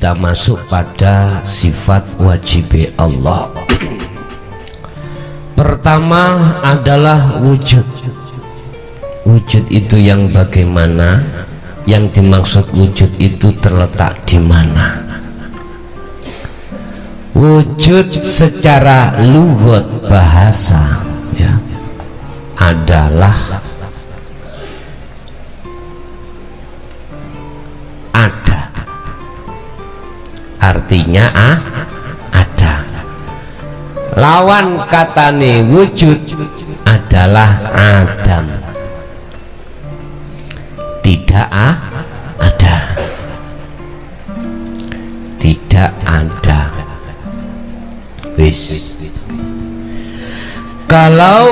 kita masuk pada sifat wajib Allah. Pertama adalah wujud. Wujud itu yang bagaimana? Yang dimaksud wujud itu terletak di mana? Wujud secara lughat bahasa ya adalah ada, artinya ada. Lawan katane wujud adalah adam, tidak ada, tidak ada. Wis. Kalau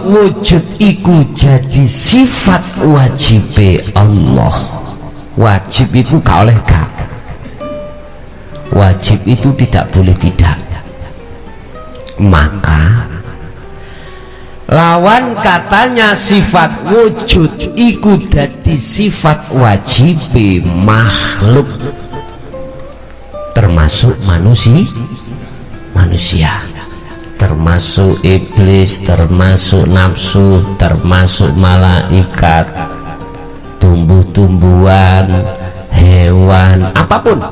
wujud iku jadi sifat wajib Allah, wajib itu gak oleh gak, wajib itu tidak boleh tidak. Maka lawan katanya sifat wujud iku jadi sifat wajib makhluk, termasuk manusia, termasuk iblis, termasuk nafsu, termasuk malaikat, tumbuh-tumbuhan, hewan, apapun.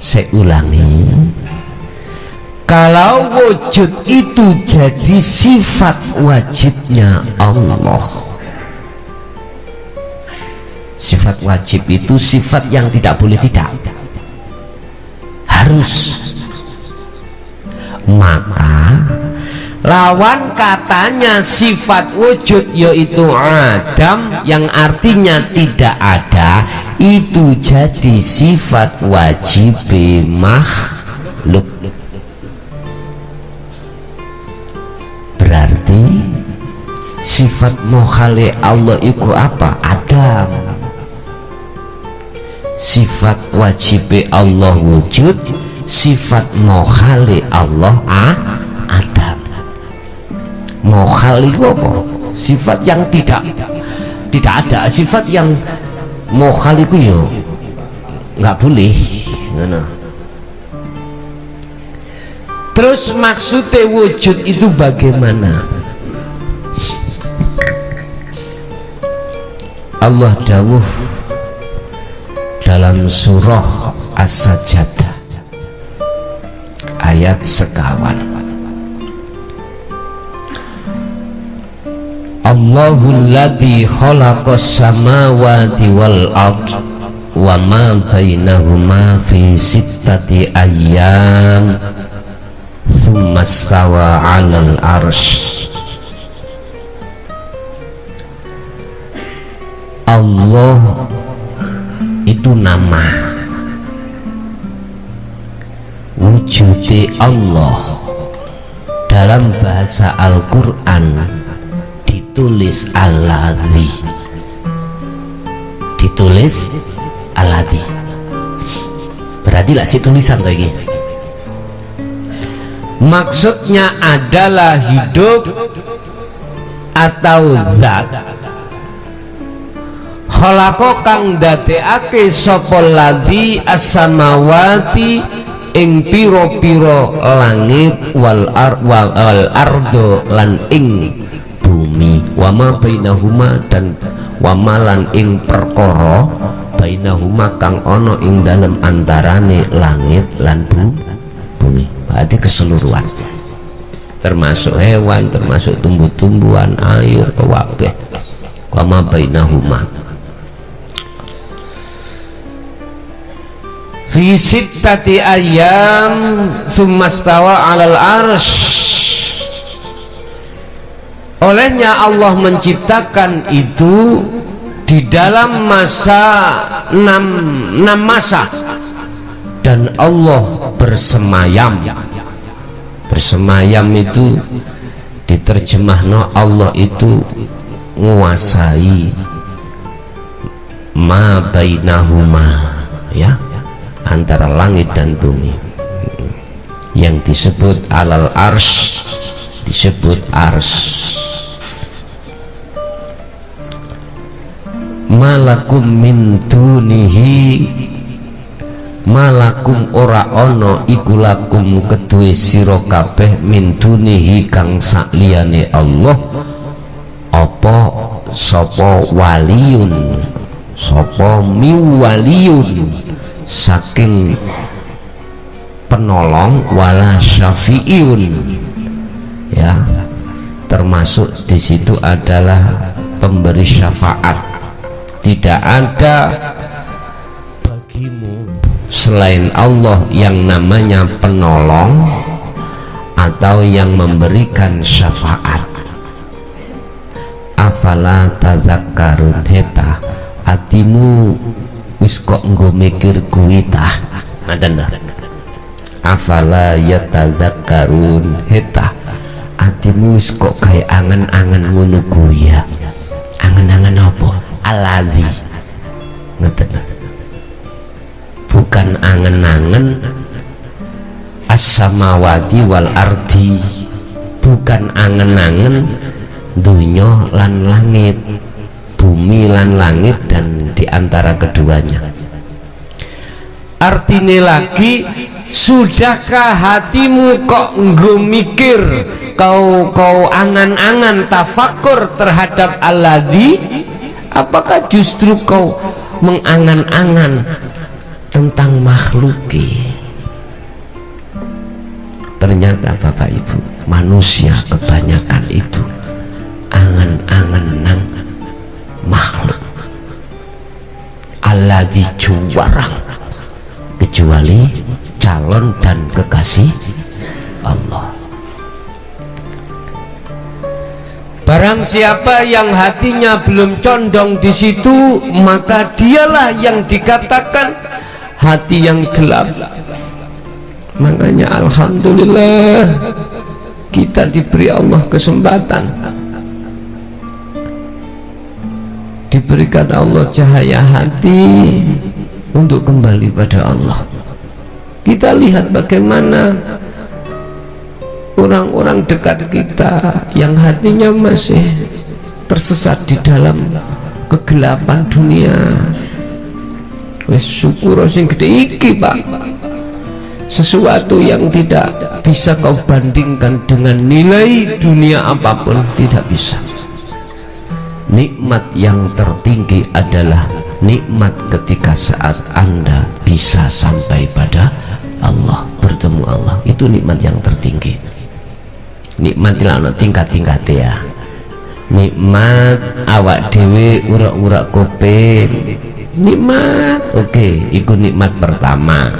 Saya ulangi, kalau wujud itu jadi sifat wajibnya Allah, sifat wajib itu sifat yang tidak boleh tidak, harus. Maka lawan katanya sifat wujud yaitu adam, yang artinya tidak ada, itu jadi sifat wajib makhluk. Berarti sifat mukhali Allah itu apa? Adam. Sifat wajib Allah wujud, sifat mukhali Allah adam. Mukhali itu apa? Sifat yang tidak ada, sifat yang mukhali itu yo nggak boleh. Nah. Terus maksudnya wujud itu bagaimana? Allah dawuh dalam surah As-Sajdah ayat sekawan, Allahul ladzi khalaqas samawati wal ard wa ma bainahuma fi sittati ayyam tsumma stawa 'alal arsy. Allah itu nama, wujudi Allah dalam bahasa Al-Quran ditulis Alladzi, ditulis Alladzi. Berarti lah si tulisan lagi. Maksudnya adalah hidup atau zat. Khalaqo kang dadekake sapa ladzi as-samawati ing piro-piro langit wal ardo lan ing bumi, wama bainahuma dan wamalan ing perkara bainahuma kang ana ing dalem antarane langit lan bumi. Berarti keseluruhan, termasuk hewan, termasuk tumbuh-tumbuhan, air, kabeh. Wama bainahuma fi sittati ayyam tsumma stawa 'alal arsy. Olehnya Allah menciptakan itu di dalam masa 6 masa, dan Allah bersemayam. Bersemayam itu diterjemahno Allah itu menguasai ma bainahuma, ya, antara langit dan bumi. Yang disebut alal arsy disebut arsy. malakum min dunihi, malakum ora ono iku lakum kedue sira kabeh min dunihi kang sakliyane Allah apa sapa waliyun, sapa miwaliyun saking penolong wala syafi'iyun, ya, termasuk di situ adalah pemberi syafaat. Tidak ada bagimu selain Allah yang namanya penolong atau yang memberikan syafaat. Afala tadzakkarun, heta atimu wis kok nggo mikir kuwi tah. Ngoten lho. Afala yatadzakkarun, heta atimu wis kok gawe angen-angen ngono kuwi ya. Angen-angen apa? Aladzi. Ngoten. Bukan angen-angen as-samawati wal ardi, bukan angen-angen dunya lan langit, bumi lan langit dan diantara keduanya. Artinya lagi, sudahkah hatimu kok nggo mikir, kau angan-angan tafakur terhadap alladzi? Apakah justru kau mengangan-angan tentang makhluki? Ternyata Bapak Ibu, manusia kebanyakan itu angan-angan nang makhluk. Alladzi juwarang, kecuali calon dan kekasih Allah. Barang siapa yang hatinya belum condong di situ, maka dialah yang dikatakan hati yang gelap. Makanya alhamdulillah kita diberi Allah kesempatan, diberikan Allah cahaya hati untuk kembali pada Allah. Kita lihat bagaimana orang-orang dekat kita yang hatinya masih tersesat di dalam kegelapan dunia. Wes syukur sing gede iki, Pak. Sesuatu yang tidak bisa kau bandingkan dengan nilai dunia apapun, tidak bisa. Nikmat yang tertinggi adalah nikmat ketika saat Anda bisa sampai pada Allah, bertemu Allah. Itu nikmat yang tertinggi. Nikmat tidak ada tingkat-tingkat ya. Nikmat awak dewe urak-urak kopi, nikmat oke, itu nikmat pertama.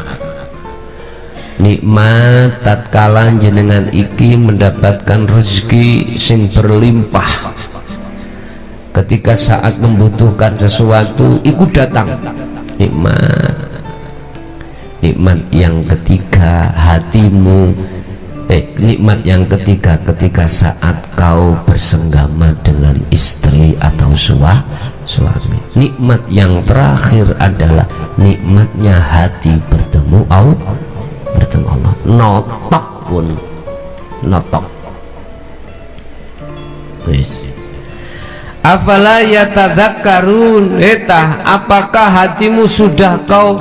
Nikmat tatkala jenengan iki mendapatkan rezeki sing berlimpah, ketika saat membutuhkan sesuatu ikut datang. Nikmat yang ketiga hatimu, nikmat yang ketiga ketika saat kau bersenggama dengan istri atau suami. Nikmat yang terakhir adalah nikmatnya hati bertemu Allah. Notok pun notok. Afala yatadzakkarun, apakah hatimu sudah kau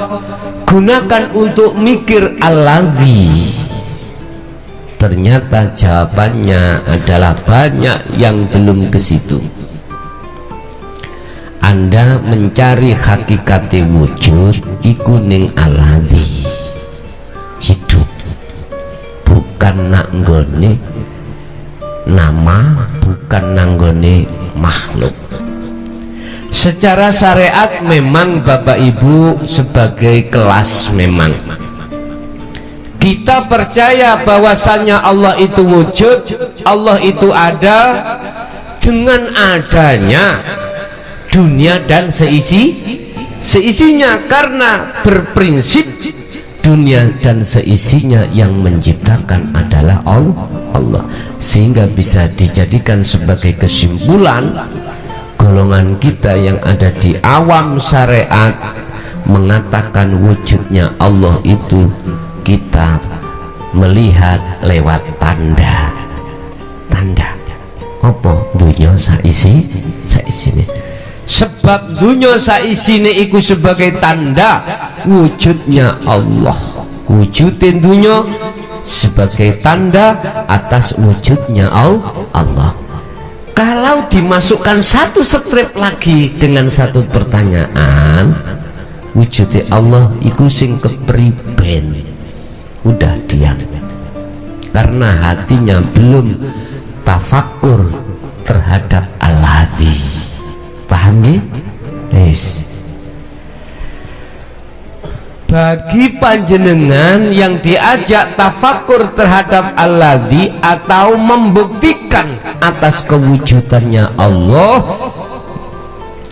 gunakan untuk mikir alladzi? Ternyata jawabannya adalah banyak yang belum ke situ. Anda mencari hakikat wujud iku ning alladzi, hidup, bukan nak nggone nama, bukan nanggone makhluk. Secara syariat memang Bapak Ibu sebagai kelas, memang kita percaya bahwasannya Allah itu wujud, Allah itu ada dengan adanya dunia dan seisinya, karena berprinsip dunia dan seisinya yang menciptakan adalah Allah, sehingga bisa dijadikan sebagai kesimpulan golongan kita yang ada di awam syariat mengatakan wujudnya Allah itu kita melihat lewat tanda apa dunia saisi ini. sebab dunya saisine iku sebagai tanda wujudnya Allah. Wujudin dunya sebagai tanda atas wujudnya Allah. Kalau dimasukkan satu strip lagi dengan satu pertanyaan, wujudnya Allah iku sing kepriben, udah diam, karena hatinya belum tafakur terhadap Al-Hadi. Paham ya? Yes. Bagi panjenengan yang diajak tafakur terhadap Al-Ladzi atau membuktikan atas kewujudannya Allah,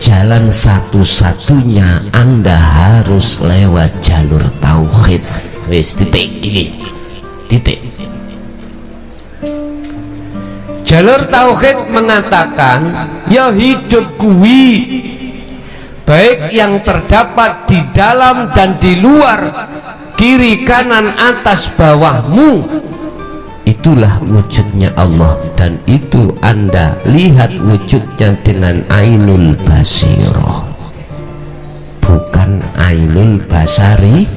jalan satu-satunya Anda harus lewat jalur tauhid. Wis titik iki. Titik. Jalur tauhid mengatakan ya hidup kuwi, baik yang terdapat di dalam dan di luar, kiri kanan atas bawahmu, itulah wujudnya Allah. Dan itu Anda lihat wujudnya dengan ainul basirah, bukan ainul basari.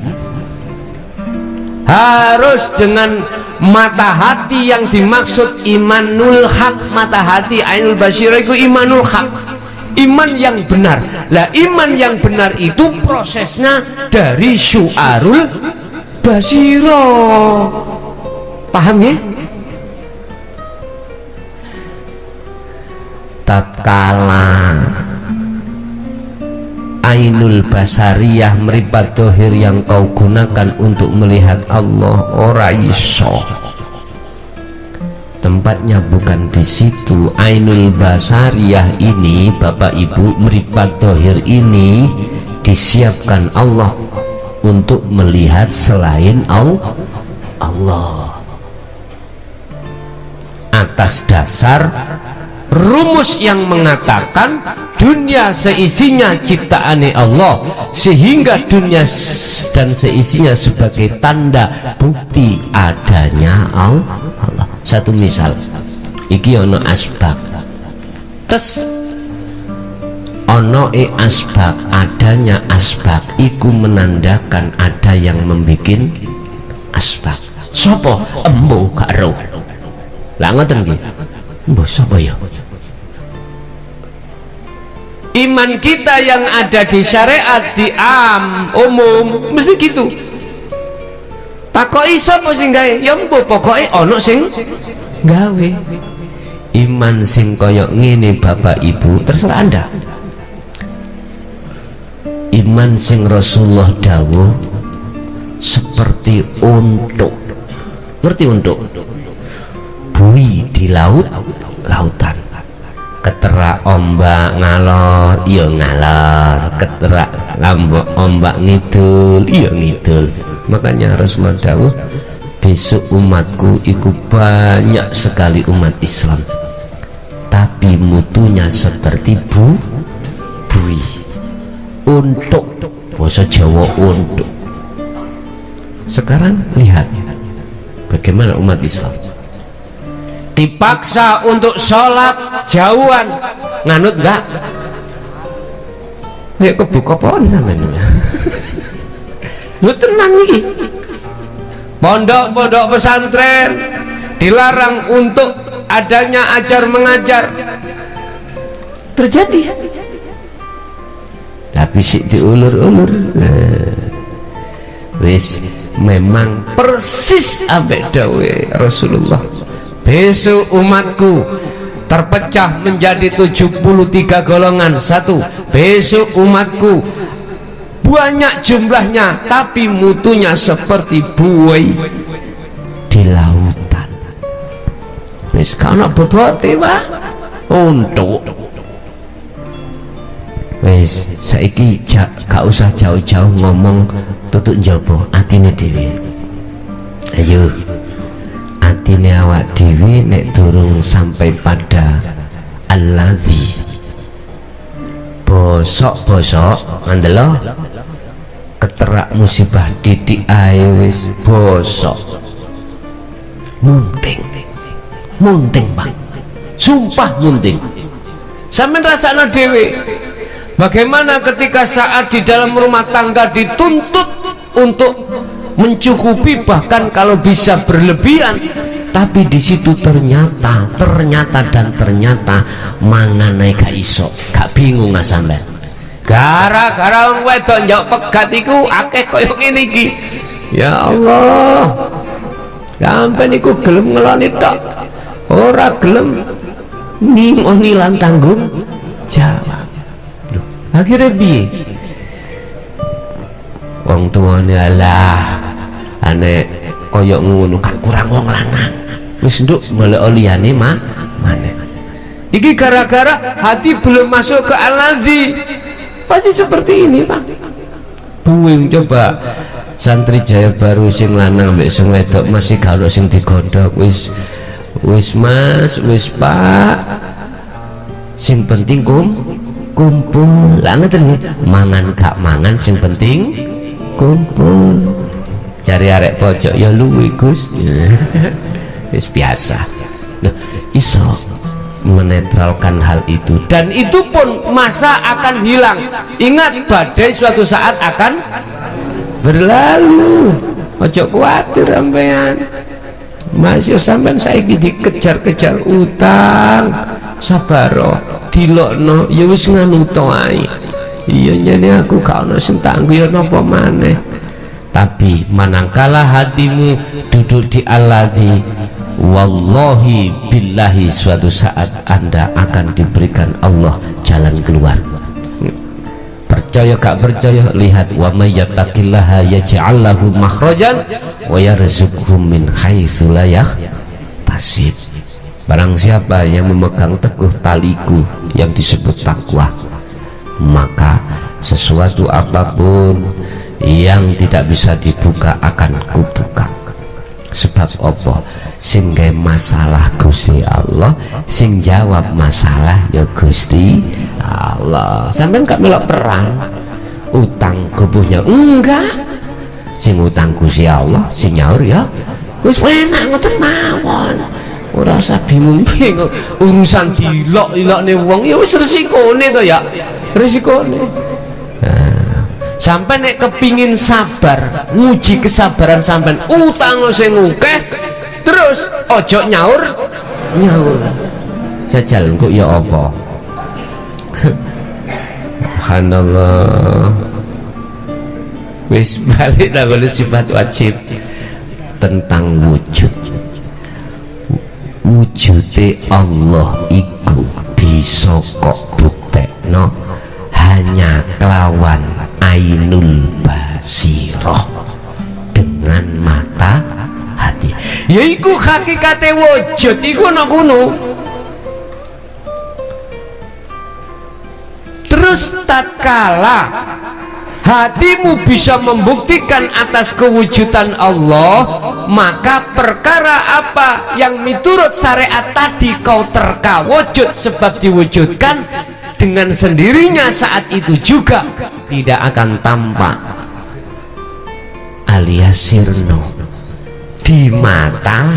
Harus dengan mata hati yang dimaksud imanul haq. Mata hati ainul basirah itu imanul haq, iman yang benar. Lah iman yang benar itu prosesnya dari syu'arul basiro. Paham ya? Tatkala ainul basariyah meripat dohir yang kau gunakan untuk melihat Allah, ora iso. Tempatnya bukan di situ. Ainul basariyah ini, Bapak Ibu, meripat dohir ini disiapkan Allah untuk melihat selain Allah, atas dasar rumus yang mengatakan dunia seisinya ciptaane Allah, sehingga dunia dan seisinya sebagai tanda bukti adanya Allah. Satu misal, iki ono asbab, tes ono asbab, adanya asbab iku menandakan ada yang membikin asbab. Sopo? Embo karo. Lah ngoten nggih. Embo sapa ya? Iman kita yang ada di syariat, di umum mesti gitu. Takoki sapa sing gawe? Ya mbok pokoke ana sing gawe. Iman sing kaya ngene Bapak Ibu terserah Anda. Iman sing Rasulullah dawuh seperti untuk, ngerti untuk? Bui di lautan. Keterak ombak ngalor, iya ngalor. Keterak ombak ngidul, iya ngidul. Makanya Rasulullah dawuh, besok umatku iku banyak sekali umat Islam, tapi mutunya seperti bui. Untuk, bahasa Jawa untuk. Sekarang lihat bagaimana umat Islam dipaksa untuk sholat jauhan, nganut enggak? Ya kebuka pohon sampean. Lu tenang nih. Pondok-pondok pesantren dilarang untuk adanya ajar mengajar. Terjadi. Tapi sih diulur-ulur. Wis memang persis ambek dawuh Rasulullah. Besok umatku terpecah menjadi 73 golongan. Satu, besok umatku banyak jumlahnya tapi mutunya seperti buai di lautan. Wis kana bobote wae untuk. Wis saiki gak usah jauh-jauh ngomong, tutuk njaba atine dhewe. Ayo, atine awak dhewe nek durung sampai pada Al-Ladzi, bosok-bosok ngandelo keterak musibah didik ae wis bosok, munting Bang, sumpah munting. Sampeyan rasakno dhewe Bagaimana ketika saat di dalam rumah tangga dituntut untuk mencukupi, bahkan kalau bisa berlebihan, tapi di situ ternyata manganai gak iso, gak bingung nggak sampai gara-gara wong wedok njok pegat iku akeh koyo ngene iki. Ya Allah, sampeyan iku gelem ngeloni tok, ora gelem ngingoni lan tanggung jawab. Akhirnya piye? Wong tuane alah ane koyok ngono kan kurang wong lanang, wis nduk golek liyane maneh. Iki gara-gara hati belum masuk ke al-ladzi. Pasti seperti ini, Pak. Buing coba santri Jaya Baru sing lanang mbek sing wedok masih gak sing digodhog, wis Mas, wis Pak. Sing penting kumpul. Lah ngeten nggih, mangan gak mangan sing penting kumpul. Cari arek pojok ya luwe Gus. Wis biasa. Nah, iso menetralkan hal itu, dan itu pun masa akan hilang. Ingat, badai suatu saat akan berlalu. Ojo kuatir sampean. Mas yo sampean saiki dikejar-kejar utang, sabaro dilokno ya wis ngono to ae. Iya nyene aku gak ono sing tak nggo ya napa maneh. Tapi manangkala hatimu duduk di al-ladzi, wallahi billahi suatu saat Anda akan diberikan Allah jalan keluar. Percaya gak percaya, lihat, wa may yattaqillaha yaj'al lahu makhrajan wa yarzuqhu min haitsu la yahtasib. Barang siapa yang memegang teguh taliku yang disebut takwa, maka sesuatu apapun yang tidak bisa dibuka akan kubuka. Sebab apa? Sing gawe masalah Gusti Allah, sing jawab masalah ya Gusti Allah. Sampeyan gak melok perang utang kubuhnya enggak, sing utang Gusti Allah, sing nyaur ya wis enak ngoten mawon. Ora usah bingung-bingung urusan dilok-ilokne wong ya wis resikone to ya, resikone. Sampai nek kepingin sabar, nguji kesabaran sampean, utang lo sing akeh, terus ojo nyaur sajal kok ya apa. Subhanallah. Wis balik nang sifat wajib tentang wujude Allah iku bisa kok buktekno hanya kelawan ainul basiroh, dengan mata hati. Yaiku hakikate wujud iku ana kuno. Terus tatkala hatimu bisa membuktikan atas kewujudan Allah, maka perkara apa yang miturut syariat tadi kau terkawujud sebab diwujudkan, dengan sendirinya saat itu juga tidak akan tampak alias sirno di mata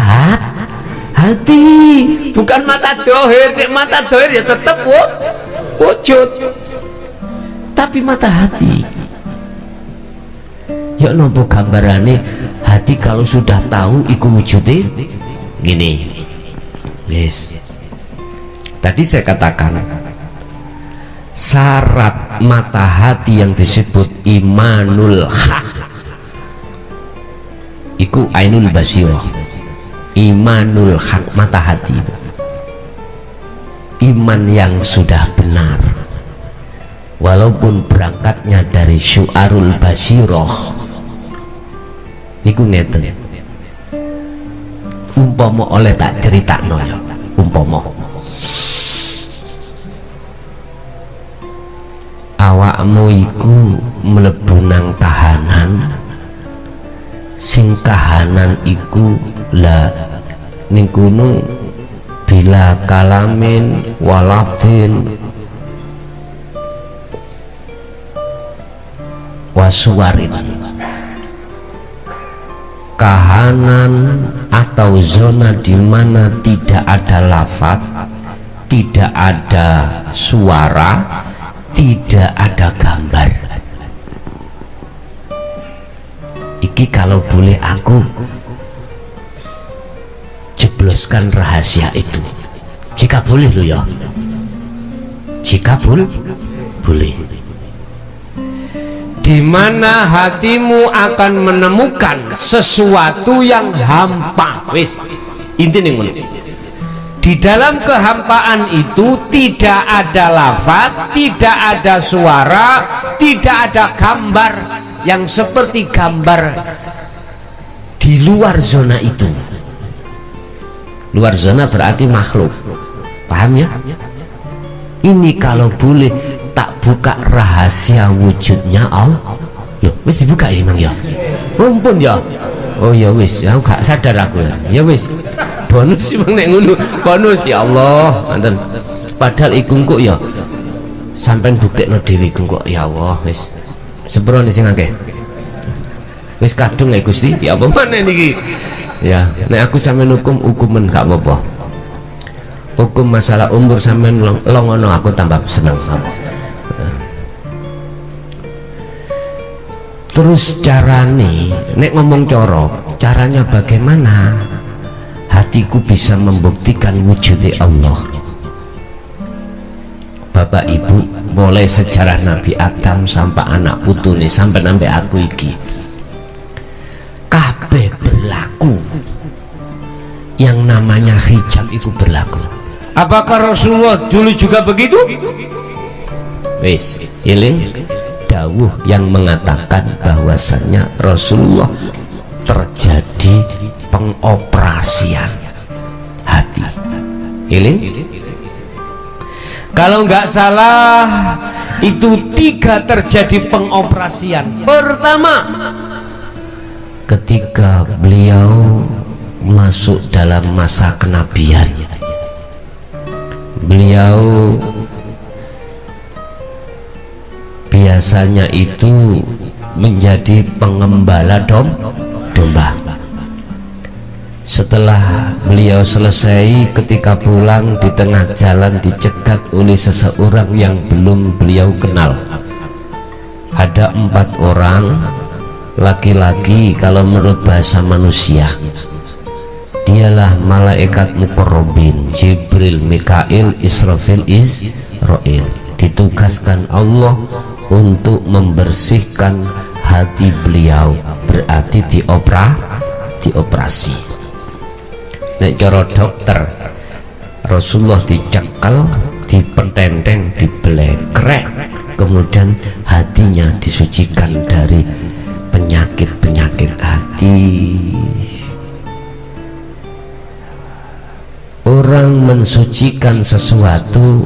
hati, bukan mata dohir. Mata dohir ya tetap wujud, tapi mata hati ya nopo gambarane hati kalau sudah tahu iku wujudnya gini. Yes, tadi saya katakan syarat mata hati yang disebut imanul haq iku ainul basirah. Imanul haq, mata hati, iman yang sudah benar, walaupun berangkatnya dari syu'arul basirah. Niku ngeten, umpama oleh tak critakno ya, umpama awakmu iku mlebu nang kahanan, sing kahanan iku la ning gunung bila kalamin walafdin wasuwarin. Kahanan atau zona di mana tidak ada lafaz, tidak ada suara, tidak ada gambar. Iki kalau boleh aku jebloskan rahasia itu, jika boleh lo ya, jika boleh, di mana hatimu akan menemukan sesuatu yang hampa. Wis intinya ngono. Di dalam kehampaan itu tidak ada lafaz, tidak ada suara, tidak ada gambar yang seperti gambar di luar zona itu. Luar zona berarti makhluk, paham ya? Ini kalau boleh tak buka rahasia wujudnya Allah. Loh, wis dibuka ya Mang ya? Mumpun ya? Oh ya wis, aku gak sadar aku ya wis. Bonus sih Bang nek ngono, bonus ya Allah, manten. Padahal iku kok ya sampean buktekno dhewe kok ya Allah wis. Sepuro sing akeh. Wis kadung ya Gusti, ya apa maneh niki? Ya, nek aku sampean hukumen gak apa-apa. Hukum masalah umur sampean longono aku tambah seneng. Terus carane nek ngomong caranya bagaimana hatiku bisa membuktikan wujudnya Allah. Bapak Ibu, mulai sejarah Nabi Adam sampai anak putune sampai aku iki kabeh berlaku yang namanya hijab itu berlaku. Apakah Rasulullah dulu juga begitu? Wis iling dawuh yang mengatakan bahwasannya Rasulullah terjadi pengoperasian hati. Iling kalau nggak salah itu 3 terjadi pengoperasian. Pertama, ketika beliau masuk dalam masa kenabian, beliau biasanya itu menjadi pengembala domba. Setelah beliau selesai, ketika pulang di tengah jalan dicegat oleh seseorang yang belum beliau kenal. Ada 4 orang laki-laki, kalau menurut bahasa manusia dialah malaikat muqarrabin, Jibril, Mikail, Israfil, Israil. Ditugaskan Allah untuk membersihkan hati beliau, berarti dioperasi. Nek cara dokter, Rasulullah dicekal, dipententeng, dibelekrek, kemudian hatinya disucikan dari penyakit-penyakit hati. Orang mensucikan sesuatu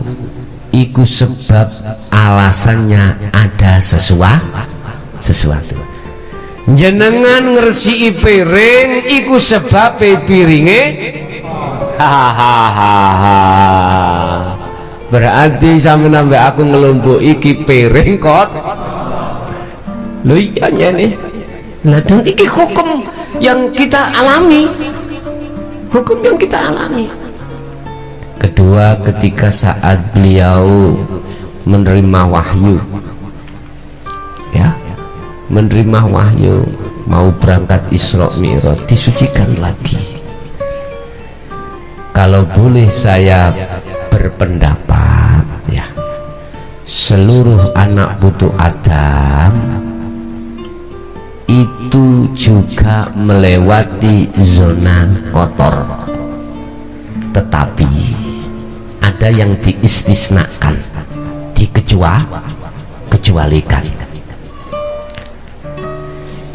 iku sebab alasannya ada sesuatu. Jenengan ngersiki piring iku sebab piringe berarti sampe nambah aku ngelumpuk iki piring kot lho iya nih. Nah dan iki hukum yang kita alami, hukum yang kita alami. Kedua, ketika saat beliau menerima wahyu, ya, menerima wahyu mau berangkat Isra Mi'raj, disucikan lagi. Kalau boleh saya berpendapat, ya, seluruh anak putu Adam itu juga melewati zona kotor, tetapi ada yang diistisnakan, dikecualikan.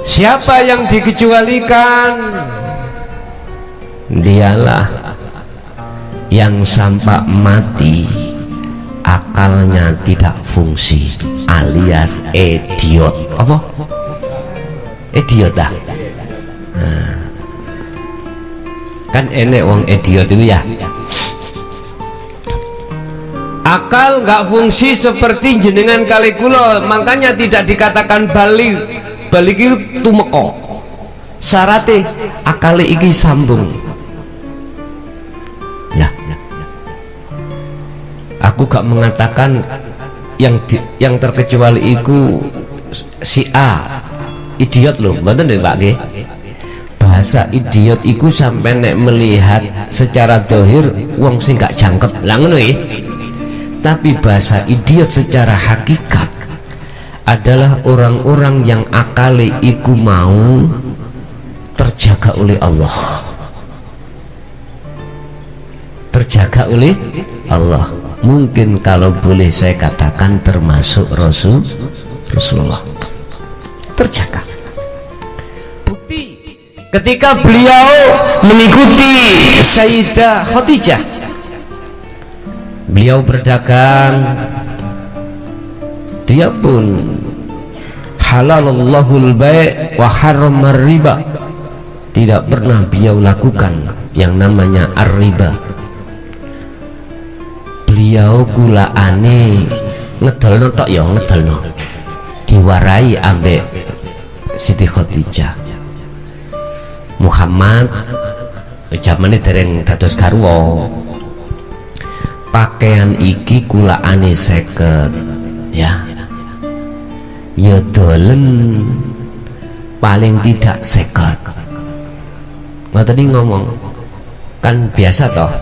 Siapa yang dikecualikan? Dialah yang sampai mati akalnya tidak fungsi, alias idiot. Apa? Idiot dah. Nah, kan enek wong idiot itu ya. Akal nggak fungsi seperti jenengan kali kula, makanya tidak dikatakan balik. Balik itu tumeko. Syaratnya akal iki sambung. Nah, aku gak mengatakan yang terkecuali iku si A idiot loh, mboten nggih Pak nggih. Bahasa idiot iku sampai nek melihat secara dohir wong sing gak jangkep lah ngono nggih. Tapi bahasa idiot secara hakikat adalah orang-orang yang akali iku mau terjaga oleh Allah, terjaga oleh Allah. Mungkin kalau boleh saya katakan termasuk Rasulullah terjaga. Bukti ketika beliau mengikuti Sayyidah Khadijah, beliau berdagang, dia pun halallahul bai' wa harramar riba. Tidak pernah beliau lakukan yang namanya ar-riba. Beliau gulaane ngedolno tok ya ngedolno, diwarai ambek Siti Khadijah. Muhammad zamane dereng dados garwa, pakaian iki kulaane 50 ya dolen paling tidak 50. Tadi ngomong kan biasa toh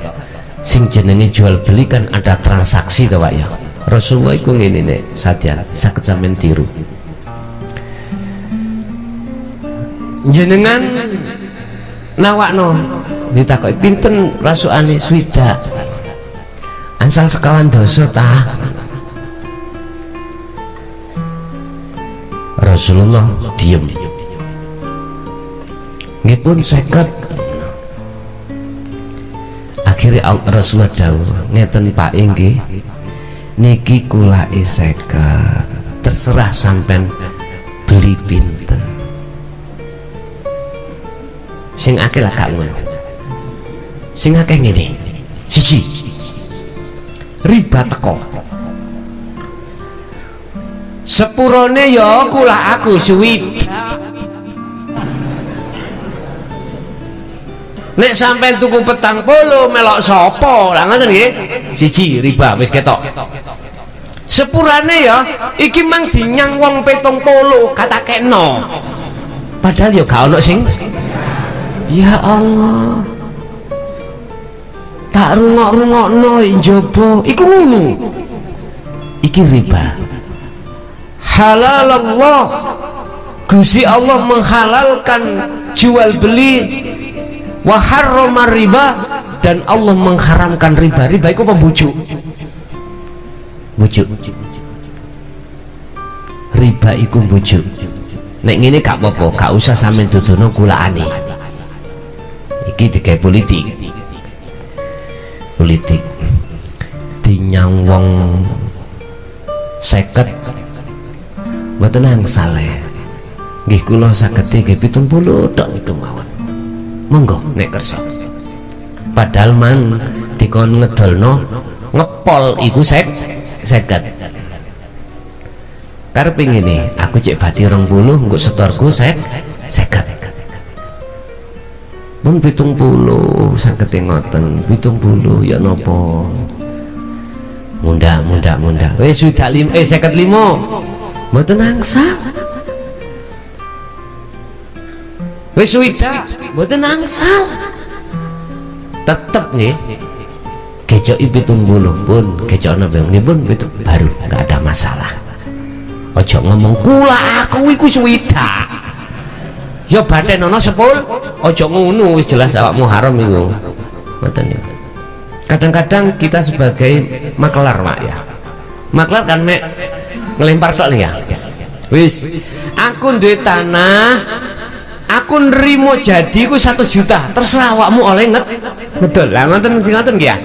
sing jenenge jual beli kan ada transaksi toh Pak ya. Rasulullah iku ngene nek sadyan saged sampean tiru. Jenengan nawakno ditakoki pinten rasukane swidak, ansal sekawan dosa ta? Rasulullah diem, nggih pun 50. Akhirnya Rasulullah dawuh ngeten Pak nggih niki kula 50, terserah sampean beli pinten. Sing akeh lah gak ngono, sing akeh ngene, siji riba teko, sepurone ya kula aku swidak. Nek sampai tuku petang polo melok sopo lah ngoten nggih. Siji riba wis ketok. Sepurane ya iki mang dinyang wong 70 kata kena. Padahal ya gak ono sing. Ya Allah. Tak rungok-rungokno njaba iku ngono. Iki riba. Halalullah. Gusti Allah menghalalkan jual beli, wa harramar riba, dan Allah mengharamkan riba. Riba itu pembujuk, bujuk. Riba itu bujuk. Nek ngene gak apa-apa, gak usah sampean dudono kulaane. Iki digawe politik. Politik. Dinyang wong 50 mboten angsal. Nggih kula saged nggih 70 tok niku mawon. Monggo nek kersa. Padahal man dikon ngedolno ngepol iku 50. Karepe ngene, aku cek bati 20 engko setorku 50. Mun 70 saged ngoten, 70 ya napa? Munda. Wis sudah 55. Mboten angsal. Wis sudah mboten angsal. Tetep nggih. Kecoki 70 pun kecokno nggih pun itu baru enggak ada masalah. Ojo ngomong kula aku iku suwidak. Ya batenono sepul, ojo ngono wis jelas awakmu haram iku. Ngoten ya. Kadang-kadang kita sebagai maklar Pak ya. Maklar kan mek ngelempar tok ya. Wis, aku duwe tanah, aku nrimo jadi ku 1 juta, terserah awakmu oleh ngedol. Lah ngoten sing ngoten nggih ya.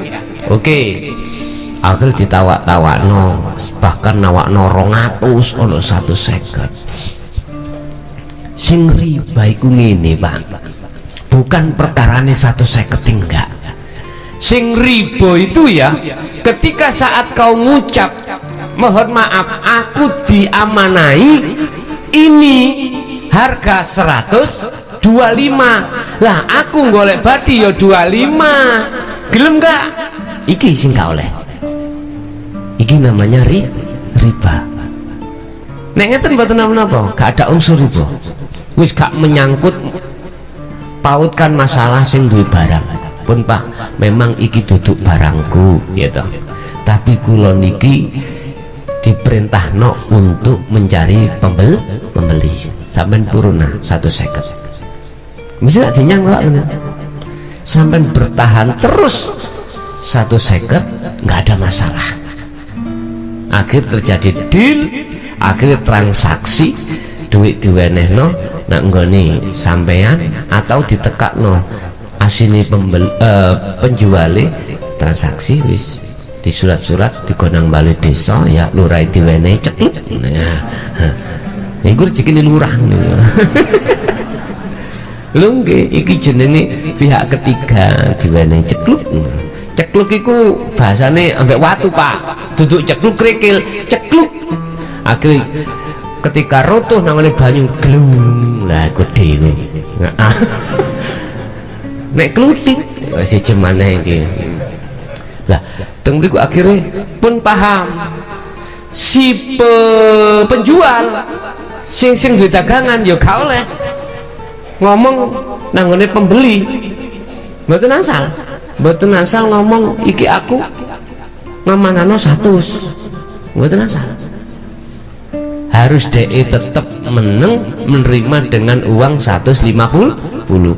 Oke. Akhir ditawak-tawakno, bahkan nawakno 200 ono 150. Sing riba iku ngene Pak, bukan perkarane 150 enggak. Sing riba itu ya ketika saat kau ngucap mohon maaf aku diamanai ini harga 125, lah aku golek badi ya 25, gelem enggak? Iki sing gak oleh. Iki namanya riba. Nek ngeten mboten napa-napa, gak ada unsur riba. Wis gak menyangkut pautkan masalah sing duwe barang. Pun Pak, memang iki duduk barangku gitu. Tapi kula niki diperintahno untuk mencari pembeli. Sampeyan puruna 150. Mesti tak dinyang kok ngono. Sampeyan bertahan terus 150, nggak ada masalah. Akhir terjadi deal, akhir transaksi, duit diwenehno nak nggone sampeyan atau ditekakno asine penjuale transaksi wis di surat-surat digonang balik desa ya lurai diwenehi cekluk. Nah, iku rezekine lurah niku. Lho nggih iki jenenge pihak ketiga diwenehi cekluk. Cekluk iku bahasane ambek watu Pak, duduk cekluk krikil, cekluk. Akhirnya ketika rotuh nangane banyu glung lah gede iku. Nek kluthik wis jemane iki. Lah teng mriku akhirnya pun paham si penjual sing duwe dagangan ya gak oleh ngomong nanggone pembeli. Mboten asal ngomong iki aku ngamanano 100. Mboten asal. Harus DE tetap menerima dengan uang 150.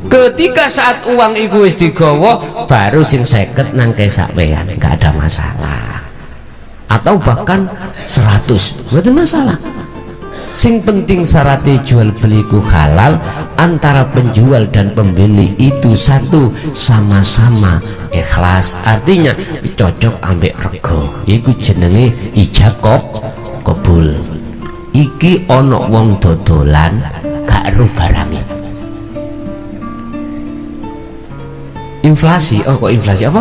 Ketika saat uang iku wis digawa baru sing 50 nang kesawean, enggak ada masalah. Atau bahkan 100, mboten masalah. Sing penting syaratnya jual beliku halal, antara penjual dan pembeli itu satu, sama-sama ikhlas. Artinya cocok ambek rego. Iku jenenge ijab kabul. Iki ono wong dodolan gak ero barange. Inflasi, oh kok inflasi apa?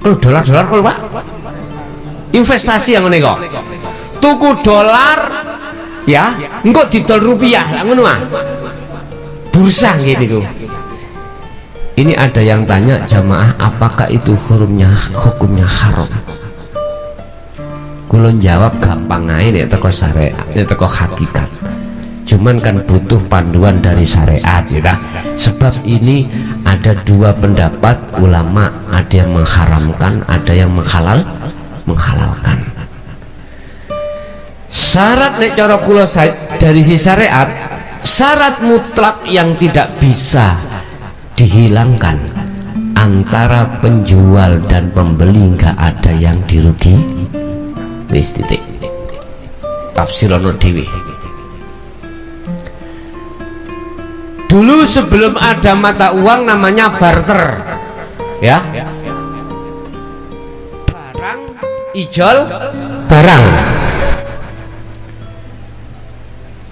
Kalau dolar kok Pak? Investasi yang ngene kok. Tuku dolar ya, engko didol rupiah lah ngono ah. Bursa gitu. Ini ada yang tanya jamaah, apakah itu hukumnya haram? Kulon jawab gampang aja nek teko syariat, nek teko hakikat. Cuman kan butuh panduan dari syariat ya. Sebab ini ada dua pendapat ulama, ada yang mengharamkan, ada yang menghalalkan. Syarat nek cara kula dari si syariat, syarat mutlak yang tidak bisa dihilangkan, antara penjual dan pembeli nggak ada yang dirugi. Wis titik. Tafsirono dewi. Dulu sebelum ada mata uang namanya barter, ya. Barang ijol barang.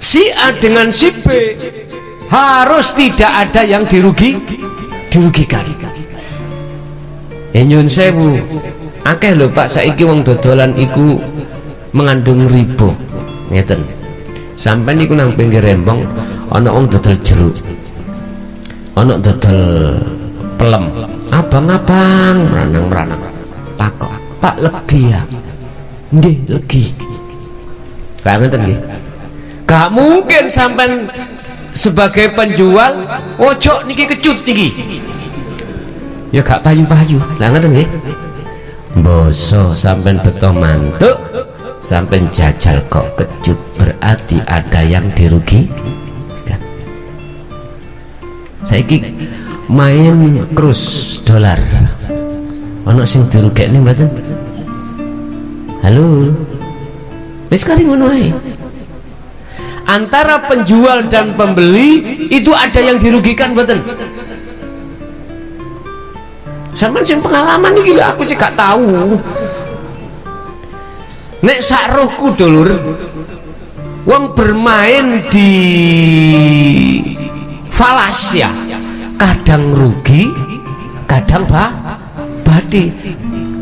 Si A dengan si B harus tidak ada yang dirugikan. Nyun sewu, akeh lho Pak saiki wong dodolan iku mengandung riba. Ngeten. Sampai niku nang pinggir rembong ana wong dodol jeruk. Ana dodol pelem. Abang-abang meranang-meranang. Takok, "Pak legi ya?" "Nggih, legi." Kayak ngeten nggih. Gak mungkin sampai sebagai penjual ojo niki kecut niki. Ya gak payu-payu. Lah ngoten nggih. Boso sampean beto mantuk, sampean jajal kok kecut, berarti ada yang dirugikan. Saiki main krus dolar. Ono sing dirugekne mboten? Halo. Wis kari ngono ae. Antara penjual dan pembeli itu ada yang dirugikan mboten? Sampeyan sing pengalaman iki lho, aku sih gak tahu. Nek sak rohku dulur, wong bermain di falas ya, kadang rugi, kadang badi.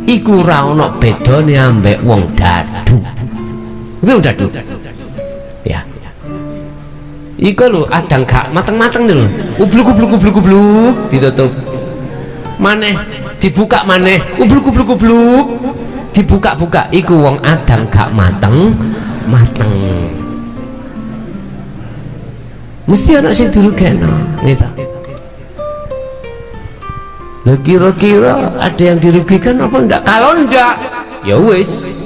Iku ora ono bedane ambek wong dadu. Itu dadu. Ya. Iku lho kadang gak mateng-mateng lho. Ubluk ditutup. Maneh dibuka maneh ubluk dibuka-buka iku wong adang gak mateng mesti ana sing dirugekno gitu. Lha kira-kira ada yang dirugikan apa enggak? Kalau enggak ya wis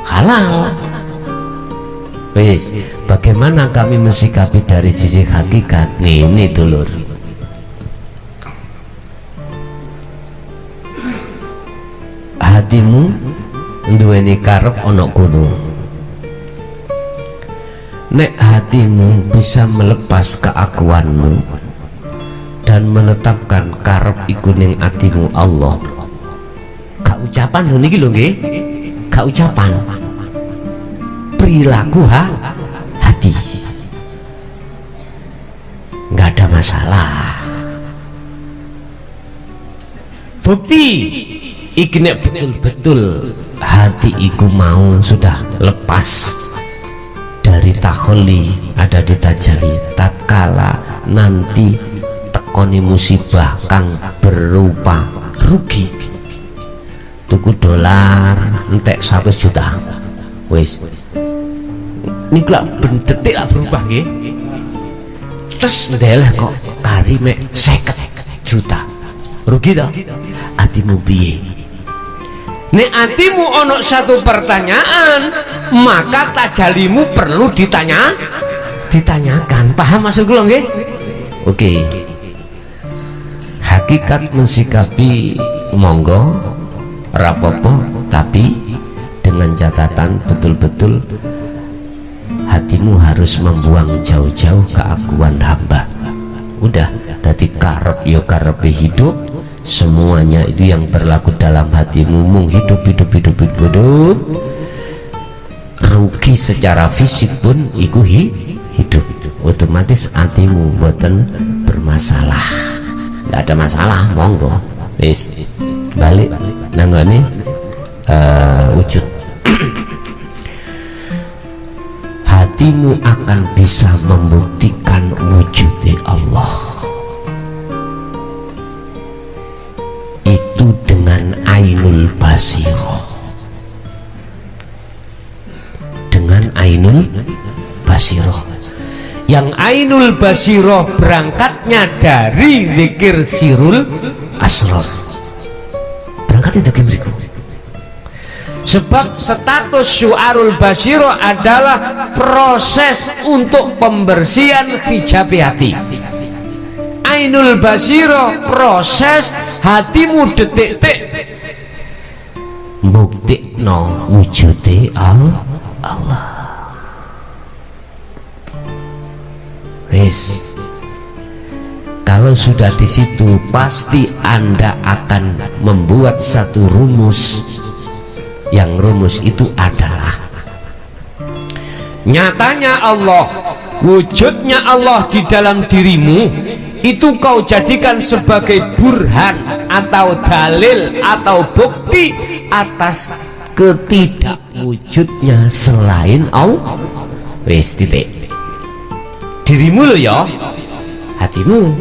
halal. Wis, bagaimana kami mensikapi dari sisi hakikat? Nih, ini dulur. Hatimu nduweni karep ana gunung. Nek hatimu bisa melepas keakuanmu dan menetapkan karep iku ning atimu Allah. Gak ucapan lho niki lho nggih. Gak ucapan. Perilaku hati. Nggak ada masalah. Bukti iki nek betul-betul hati iku mau sudah lepas dari takholi ada di tajali, tatkala nanti tekoni musibah kang berupa rugi tuku dolar entek 100 juta wis ini kelak detik lah berubah nggih. Terus ndeleh kok kari mek 50 juta rugi toh atimu piye? Nek atimu ono satu pertanyaan maka tajalimu perlu ditanyakan. Paham maksud kula nggih? Oke. Hakikat mensikapi monggo rapopo, tapi dengan catatan betul-betul hatimu harus membuang jauh-jauh keakuan hamba. Udah, tadi karep yo karepe hidup, semuanya itu yang berlaku dalam hatimu mung hidup. Rugi secara fisik pun iku hidup, otomatis hatimu boten bermasalah. Nggak ada masalah, monggo wis balik nanggone wujud. Hatimu akan bisa membuktikan wujudnya Allah itu dengan ainul basiroh. Dengan ainul basiroh, yang ainul basiroh berangkatnya dari zikir sirul asrar. Berangkat itu kemriku. Sebab status syu'arul basiroh adalah proses untuk pembersihan hijab hati. Ainul basiroh proses hatimu detik-detik buktikno wujudnya Allah. Wis, kalau sudah di situ pasti Anda akan membuat satu rumus, yang rumus itu adalah nyatanya Allah, wujudnya Allah di dalam dirimu itu kau jadikan sebagai burhan atau dalil atau bukti atas ketidakwujudnya selain Allah. Wis titik. Dirimu lo ya, hatimu.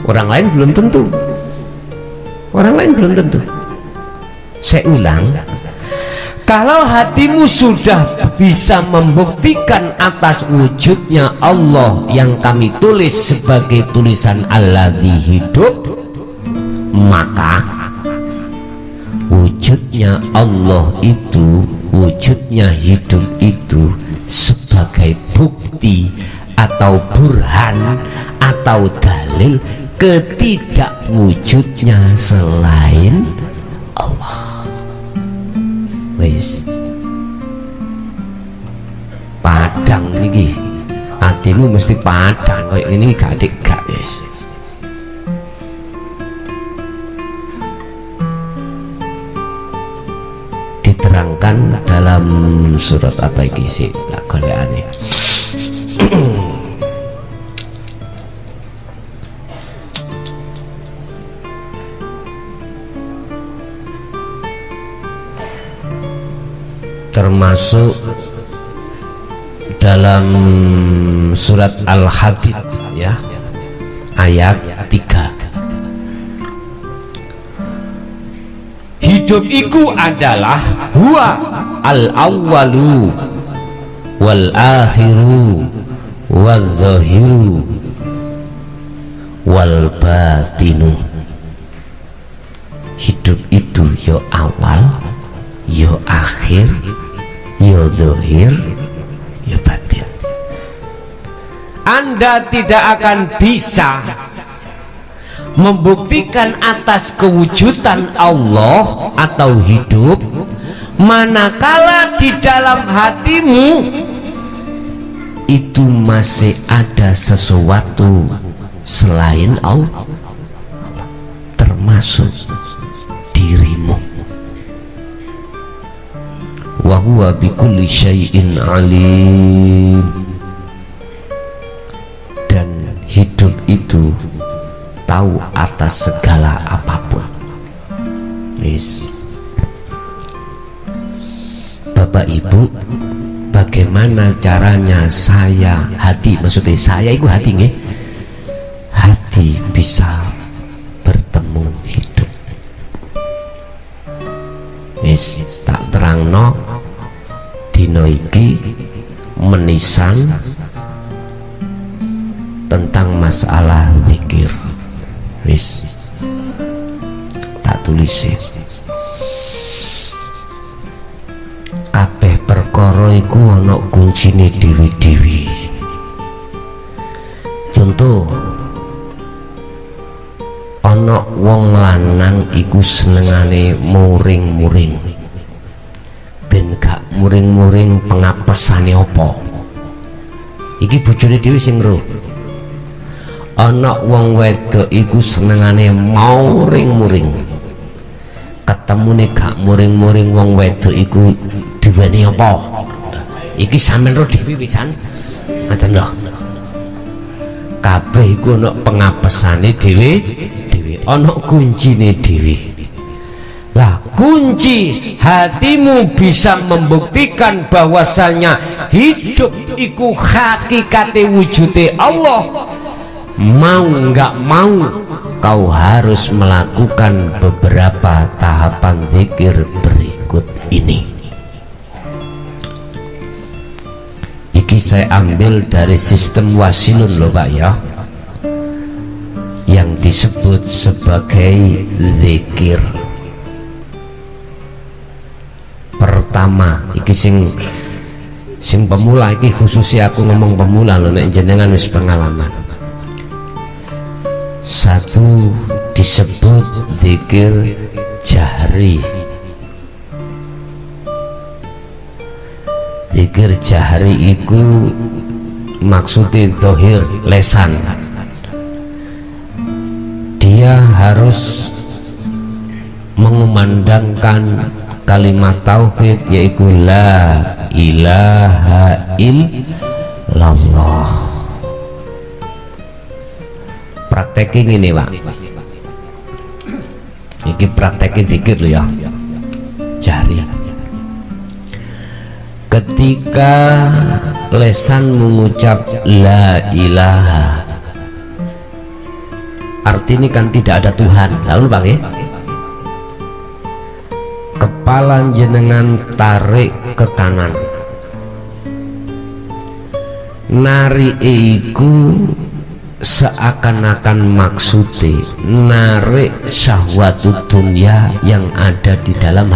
Orang lain belum tentu. Orang lain belum tentu. Saya ulang, kalau hatimu sudah bisa membuktikan atas wujudnya Allah yang kami tulis sebagai tulisan alladzi hidup, maka wujudnya Allah itu, wujudnya hidup itu sebagai bukti atau burhan atau dalil ketidakwujudnya selain Allah. Wis padang niki, hatimu mesti padang kayak ini gak gak wis. Diterangkan dalam surat apa iki sih tak golekane. Termasuk dalam surat Al-Hadid ya, ayat 3. hidup iku adalah huwa al-awwalu wal akhiru wal zahiru wal batinu. Hidup itu yo awal, yo akhir, yo zahir, yo batin. Anda tidak akan bisa membuktikan atas kewujudan Allah atau hidup manakala di dalam hatimu itu masih ada sesuatu selain Allah, termasuk dirimu. Wa huwa bikulli syai'in alim. Dan hidup itu tahu atas segala apapun. Yes. Bapak Ibu, bagaimana caranya saya hati, maksudnya saya itu hati nggih, hati bisa bertemu hidup. Yes, tak terangno dino iki menisan tentang masalah zikir. Wis tak tulis kabeh perkara iku ana kuncine dewi-dewi. Contoh, ana wong lanang iku senengane muring-muring, ben gak muring-muring pengapesane apa iki bojone dhewe sing ngro. Ana wong wedok iku senengane muring-muring, ketemune gak muring-muring wong wedok iku diweni apa iki sampeyan ro dhewe pisan. Ngoten lho, kabeh iku ana pengapesane dhewe, ana kuncine dhewe. Lah kunci hatimu bisa membuktikan bahwasanya hidup iku hakikate wujude Allah. Mau nggak mau kau harus melakukan beberapa tahapan zikir berikut ini. Iki saya ambil dari sistem Wasilun loh Pak ya, yang disebut sebagai zikir. Pertama, iki sing pemula, iki khususnya aku ngomong pemula loh, nek jenengan wis pengalaman. Satu, disebut zikir jahri. Zikir jahri iku maksudnya zahir, lesan. Dia harus mengumandangkan kalimat tauhid, yaitu la ilaha illallah. Praktekin ini Pak, ini praktekin zikir loh ya, jari. Ketika lesan mengucap la ilaha, artinya kan tidak ada Tuhan. Lalu Bang ya, kepala jenengan tarik ke kanan, nari iku seakan-akan maksudnya narik syahwatut dunia yang ada di dalam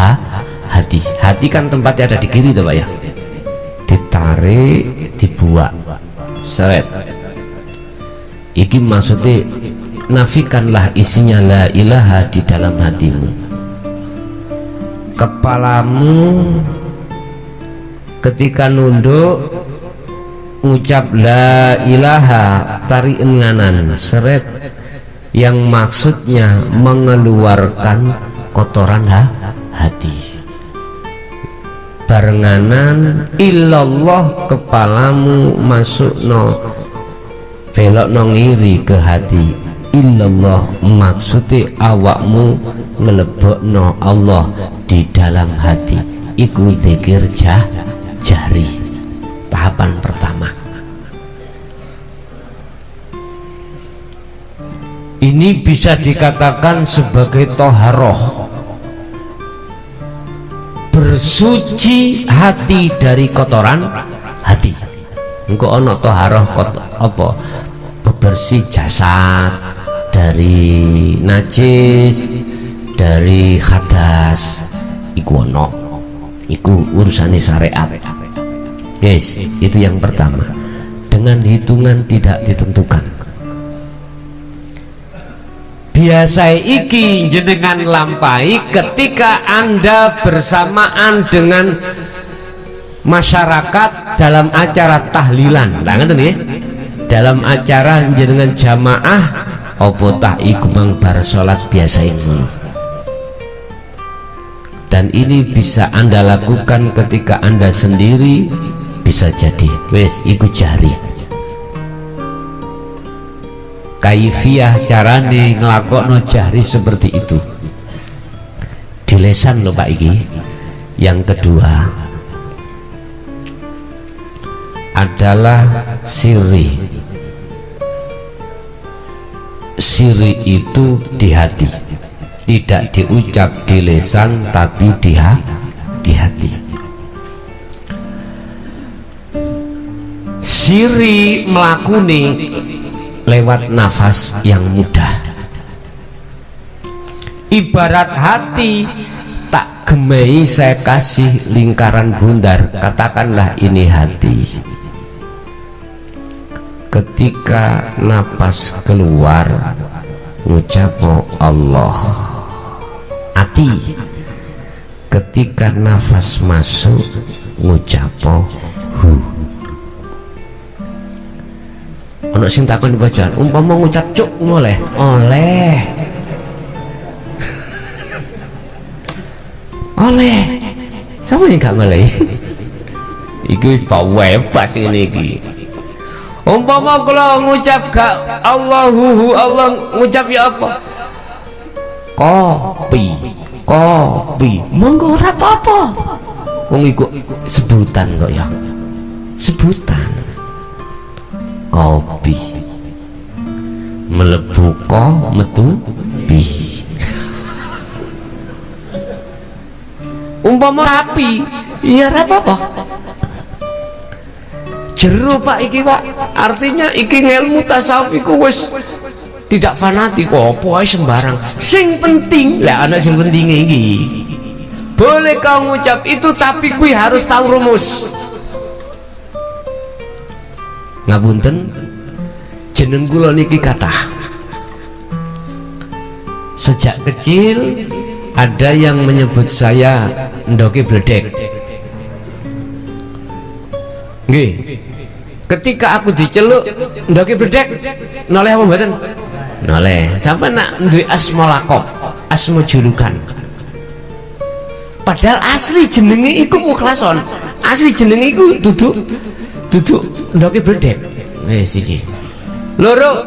hati. Hati kan tempatnya ada di kiri tuh Pak ya, ditarik, dibuat, seret. Iki maksudnya nafikanlah isinya la ilaha di dalam hatimu. Kepalamu ketika nunduk ngucap la ilaha, tarik nganan, seret, yang maksudnya mengeluarkan kotoran hati. Barenganan illallah, kepalamu masuk no belok no ngiri ke hati. Illallah maksudnya awakmu ngelebok no Allah di dalam hati. Iku zikir jahri, tahapan pertama. Ini bisa dikatakan sebagai toharoh, bersuci hati dari kotoran hati. Engko ana thaharah apa bebersih jasad dari najis, dari hadas, iku ono, iku urusane syariat. Guys, itu yang pertama, dengan hitungan tidak ditentukan. Biasa iki jenengan lampai ketika Anda bersamaan dengan masyarakat dalam acara tahlilan. Lah ngoten nggih. Dalam acara jenengan jamaah apa tah iku mang bar salat biasa ngono. Dan ini bisa Anda lakukan ketika Anda sendiri, bisa jadi wes iku jari. Kaifiyah carane nglakokno jahri seperti itu di lesan lho Pak iki. Yang kedua adalah siri. Siri itu di hati, tidak diucap di lesan tapi di hati. Siri melakuni lewat nafas yang mudah. Ibarat hati tak gemei saya kasih lingkaran bundar, katakanlah ini hati. Ketika napas keluar ngucap Allah, hati. Ketika nafas masuk ngucap hu. Ono sing takon bacaan, umpama ngucap cuk oleh oleh siapa yang gak boleh? Iku bebas ini iki. Umpama kalau ngucap gak Allahu Allah, ngucap ya apa? Kopi monggo ora apa-apa. Wong iku sebutan kok ya, sebutan kopi melebu ko metu pi. Umpama api ya ora apa-apa. Jero Pak iki Pak, artinya iki ilmu tasawuf iku wis tidak fanatik kok apa sembarang. Sing penting lah ana sing penting iki. Boleh kau ngucap itu tapi kuwi harus tahu rumus. Ngapunten, jeneng kula niki kathah. Sejak kecil ada yang menyebut saya ndoke bledek. Nggih. Ketika aku diceluk ndoke bledek, noleh apa mboten? Noleh. Sampai nak duwe asma lakop, asma julukan. Padahal asli jenenge iku Mukhlason. Asli jenenge iku duduk ndoke bledek. Siji. Loro.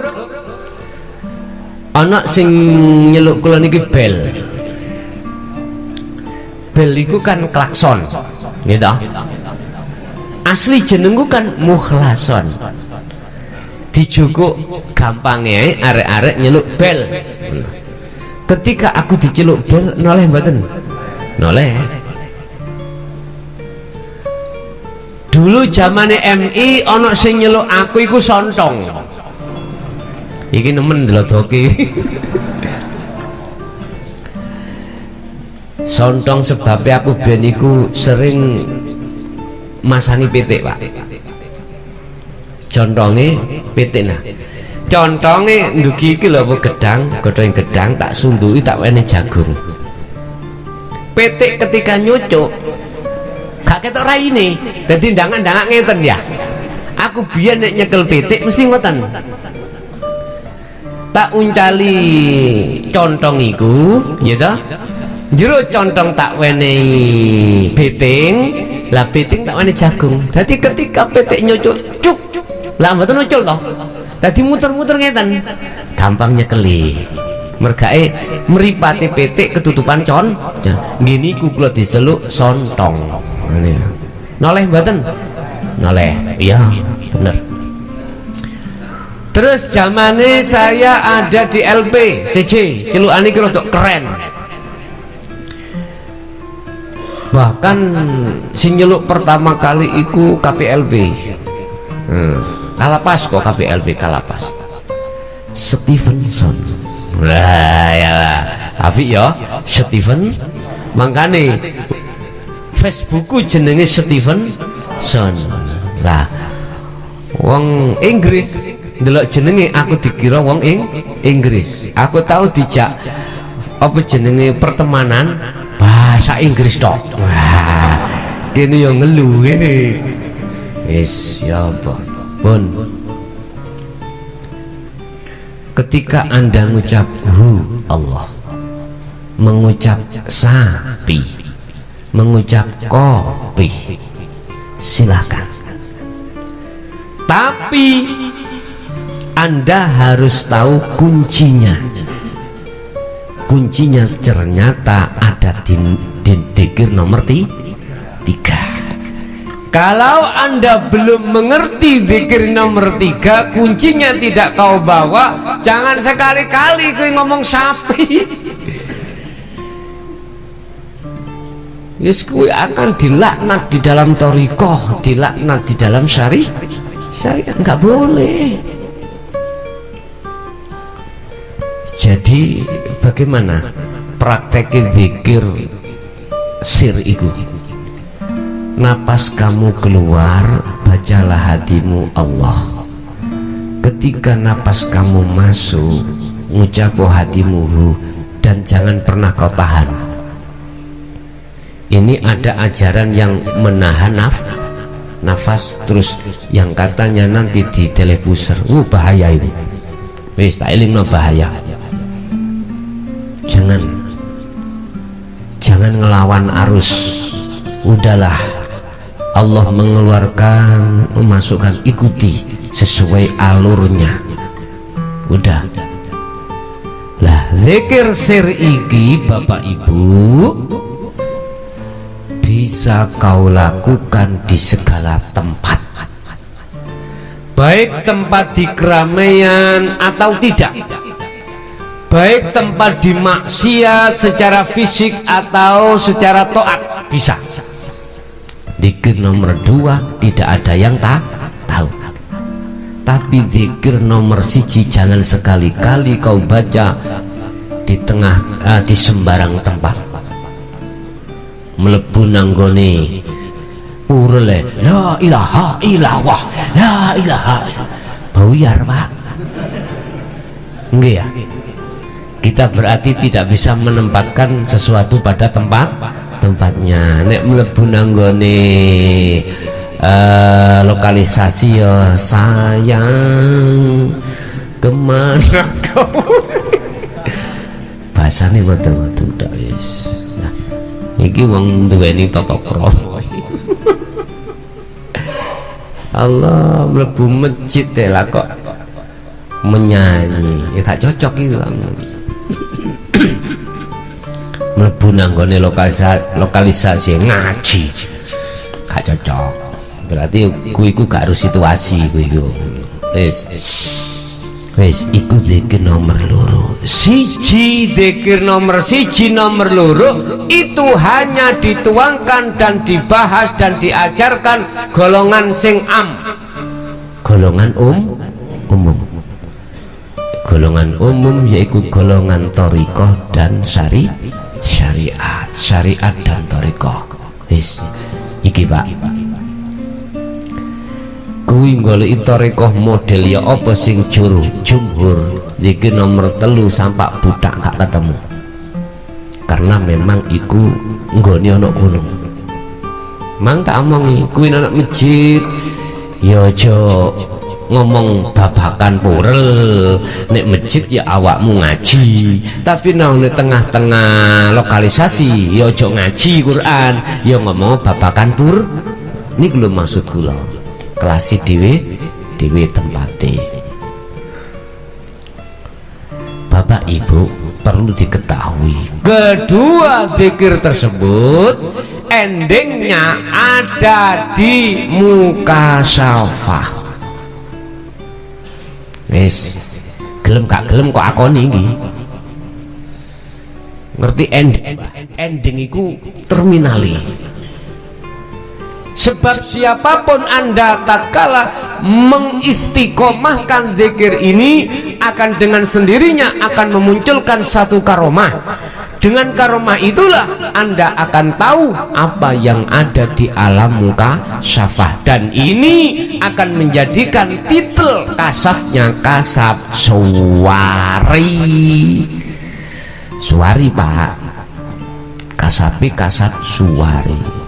Anak sing nyeluk kula niki bel. Bel iku kan klakson. Gitu. Asli jenengku kan Mukhlason. Dijukuk gampangnya arek-arek nyeluk bel. Ketika aku diceluk bel noleh mboten? Noleh. Dulu zamane MI ana sing nyeluk aku iku Sontong. Iki nemen ndlodoke. Sontong sebabnya aku ben iku sering masani pitik Pak. Contonge pitik nah. Contonge ndugi iki lho apa gedang, godhong gedang tak sunduki tak wene jagung. Pitik ketika nyucuk gak ketok raine, dadi ndangan-ndangan ngeten ya. Aku biyen nek nyekel pitik mesti ngoten. Tak uncali contong iku, ya toh? Jero contong tak wenehi beting, lah beting tak wenehi jagung. Dadi ketika pitik nyucuk, cuk, lah mboten ucul toh. Dadi muter-muter ngeten. Gampang nyekeli. Mergae mripate pitik ketutupan con. Ngene iku kula diseluk Sontong. Noleh mboten? Noleh. Iya, bener. Terus zamane saya ada di LP CJ, celukane iki rodok keren. Bahkan sing nyeluk pertama kali iku KPLB. Kalapas kok KPLB Kalapas. Stevenson. Wah ya, tapi ya Steven. Makane Facebookku jenenge Stevenson. Lah wong Inggris ndelok jenenge aku dikira wong Inggris. Aku tahu dijak apa jenenge pertemanan bahasa Inggris tok. Wah, kene yo ngeluh ngene. Wis ya apa. Pun ketika Anda mengucap Allah, mengucap sapi, mengucap kopi, silakan. Tapi Anda harus tahu kuncinya. Kuncinya ternyata ada di dzikir nomor 3. Kalau Anda belum mengerti dzikir nomor 3, kuncinya tidak kau bawa, jangan sekali-kali kau ngomong sapi. Yes, kau akan dilaknat di dalam thariqah, dilaknat di dalam syariat, nggak boleh. Jadi bagaimana praktek zikir sir itu? Napas kamu keluar, bacalah hatimu Allah. Ketika napas kamu masuk, ngucap hatimu, dan jangan pernah kau tahan. Ini ada ajaran yang menahan nafas terus, yang katanya nanti di telepuser. Bahaya ini. Wis tak elingno bahaya. Jangan ngelawan arus. Udahlah, Allah mengeluarkan, memasukkan, ikuti sesuai alurnya. Udah lah, zikir sir iki Bapak Ibu bisa kau lakukan di segala tempat, baik tempat di keramaian atau tidak, baik tempat di maksiat secara fisik atau secara taat, bisa. Zikir nomor 2 tidak ada yang tahu. Tapi zikir nomor 1 jangan sekali-kali kau baca di tengah di sembarang tempat. Mlebu nanggone urle la ilaha illallah, la ilaha buyar Pak. Enggak ya? Kita berarti tidak bisa menempatkan sesuatu pada tempatnya. Nek mlebu nanggone lokalisasi ya sayang kemana kau. Bahasane betul-betul dak wis. Nah, iki wong duweni tata krama. Allah, mlebu masjid lah kok menyanyi, ya gak cocok itu. Mlebu nanggone lokalisasi ngaji gak cocok, berarti ku gak harus situasi ku iku. Wis iku zikir nomor 2. Zikir nomor 2 itu hanya dituangkan dan dibahas dan diajarkan golongan sing golongan umum. Golongan umum yaitu golongan thariqah dan syariat dan thariqah. Wis iki Pak, kuwi goleki thariqah model ya apa sing jumhur zikir nomor 3 sampai budak gak ketemu, karena memang iku nggone ana gunung. Mang tak omongi kuwi anak masjid ya aja ngomong babakan purel. Nek masjid ya awakmu ngaji, tapi nang tengah-tengah lokalisasi ya aja ngaji Quran, ya ngomong babakan pur. Ini lho maksud kula, kelas dhewe tempate. Bapak Ibu perlu diketahui, kedua zikir tersebut endingnya ada di mukasyafah. Wis gelem gak gelem kok akoni iki. ngerti ending iku terminali. Sebab siapapun Anda tatkala mengistiqomahkan zikir ini akan dengan sendirinya akan memunculkan satu karomah. Dengan karomah itulah Anda akan tahu apa yang ada di alam mukasyafah, dan ini akan menjadikan titel kasafnya kasaf suwari. Suwari Pak, kasapi kasaf suwari.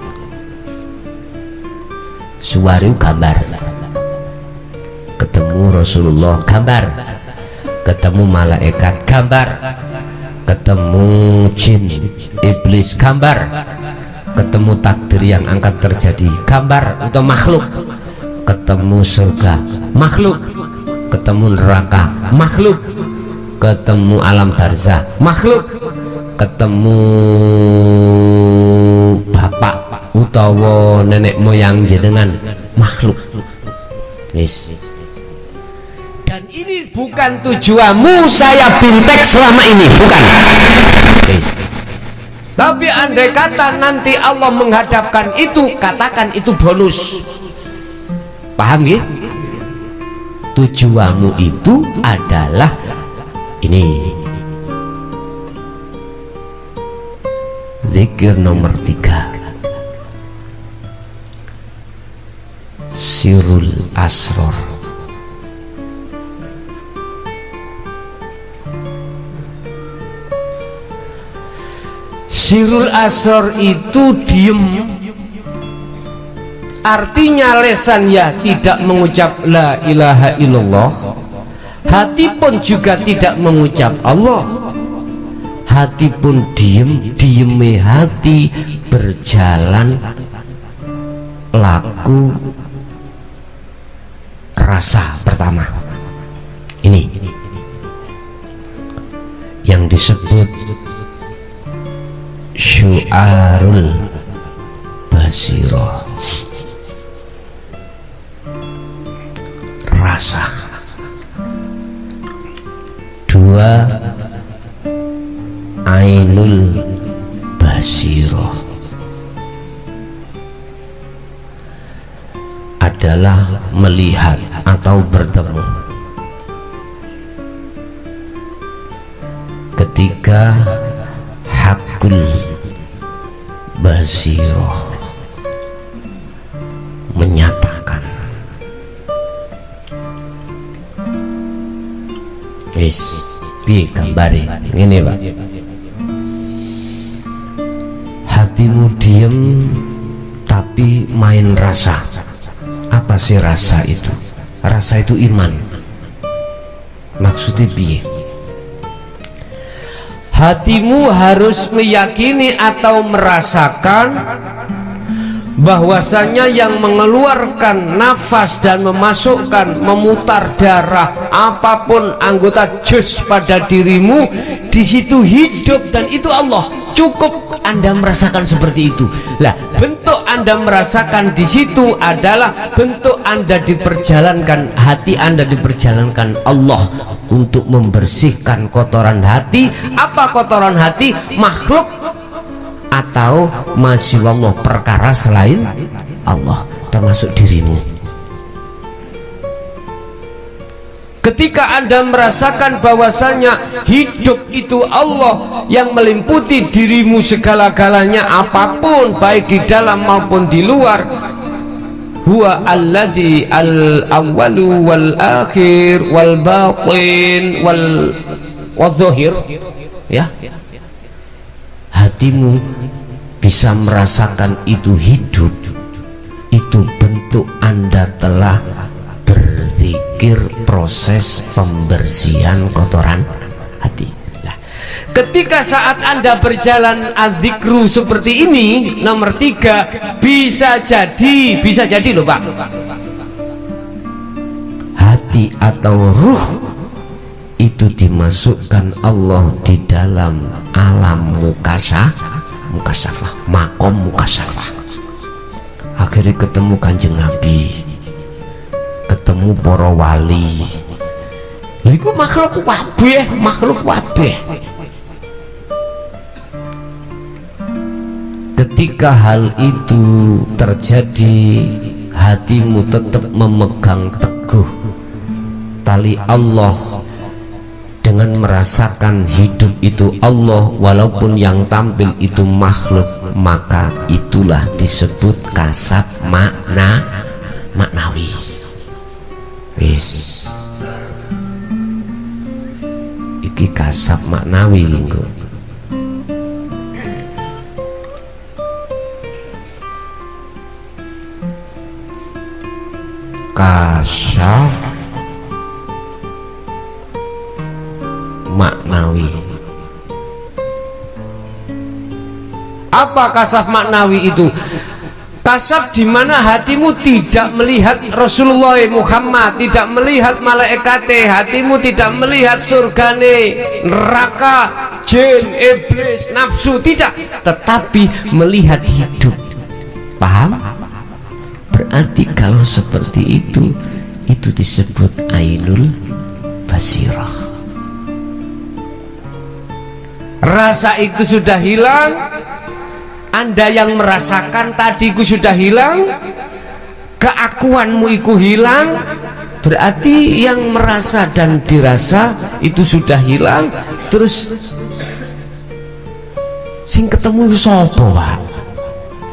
Suwari gambar, ketemu Rasulullah gambar, ketemu malaikat gambar, ketemu jin iblis gambar, ketemu takdir yang akan terjadi gambar atau makhluk, ketemu surga makhluk, ketemu neraka makhluk, ketemu alam barzah makhluk, ketemu bapak utawa nenek moyang jenengan makhluk. Yes. Dan ini bukan tujuanmu saya bintek selama ini, bukan. Yes. Tapi andai kata nanti Allah menghadapkan itu, katakan itu bonus. Paham ya? Tujuanmu itu adalah ini. Zikir nomor 3, Sirul Asror. Sirul Asror itu diem, artinya lesan ya tidak mengucap la ilaha illallah, hati pun juga tidak mengucap Allah, hati pun dieme hati berjalan laku rasa pertama. Ini yang disebut syu'arul basirah, rasa. 2 ainul basirah adalah melihat atau bertemu. 3 hakul basirah, menyatakan. Wis piye gambare ngene Pak, hatimu diem tapi main rasa. Apa sih rasa itu? Rasa itu iman. Maksudnya piye? Hatimu harus meyakini atau merasakan bahwasanya yang mengeluarkan nafas dan memasukkan, memutar darah apapun anggota juz pada dirimu, di situ hidup dan itu Allah. Cukup Anda merasakan seperti itu. Lah, bentuk Anda merasakan di situ adalah bentuk Anda diperjalankan, hati Anda diperjalankan Allah untuk membersihkan kotoran hati. Apa kotoran hati? Makhluk atau masih Allah, perkara selain Allah, termasuk dirimu. Ketika Anda merasakan bahwasanya hidup itu Allah yang meliputi dirimu segala-galanya, apapun baik di dalam maupun di luar, huwa alladzi al-awwalu wal akhir wal batin wal zahir, ya, hatimu bisa merasakan itu hidup, itu bentuk Anda telah berzikir, proses pembersihan kotoran hati. Nah, ketika saat Anda berjalan adzikru seperti ini, nomor 3, bisa jadi loh Pak, hati atau ruh itu dimasukkan Allah di dalam alam mukasyafah, makom mukasyafah. Akhirnya ketemu Kanjeng Nabi, ketemu para wali. Iku makhluk wabeh. ketika hal itu terjadi, hatimu tetap memegang teguh tali Allah dengan merasakan hidup itu Allah walaupun yang tampil itu makhluk, maka itulah disebut kasab maknawi. Wis iki kasab maknawi linggo. Kasab maknawi. Apa kasaf maknawi itu? Kasaf di mana hatimu tidak melihat Rasulullah Muhammad, tidak melihat malaikat, hatimu tidak melihat surgane, neraka, jin, iblis, nafsu, tidak, tetapi melihat hidup. Paham? Berarti kalau seperti itu disebut ainul basirah. Rasa itu sudah hilang, Anda yang merasakan tadiku sudah hilang, keakuanmu itu hilang, berarti yang merasa dan dirasa itu sudah hilang. Terus sing ketemu sapa, Pak?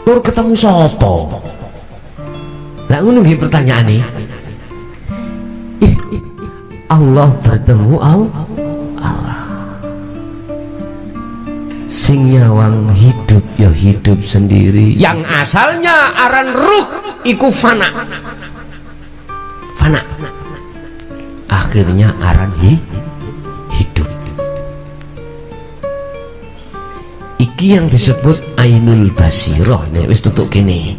Tur ketemu sapa? Lah ngono nggih pertanyaane. Allah bertemu Allah. Sing nyawang hidup ya hidup sendiri, yang asalnya aran ruh iku fana, akhirnya aran hidup. Iki yang disebut ainul basirah. Nek wis tutuk kene,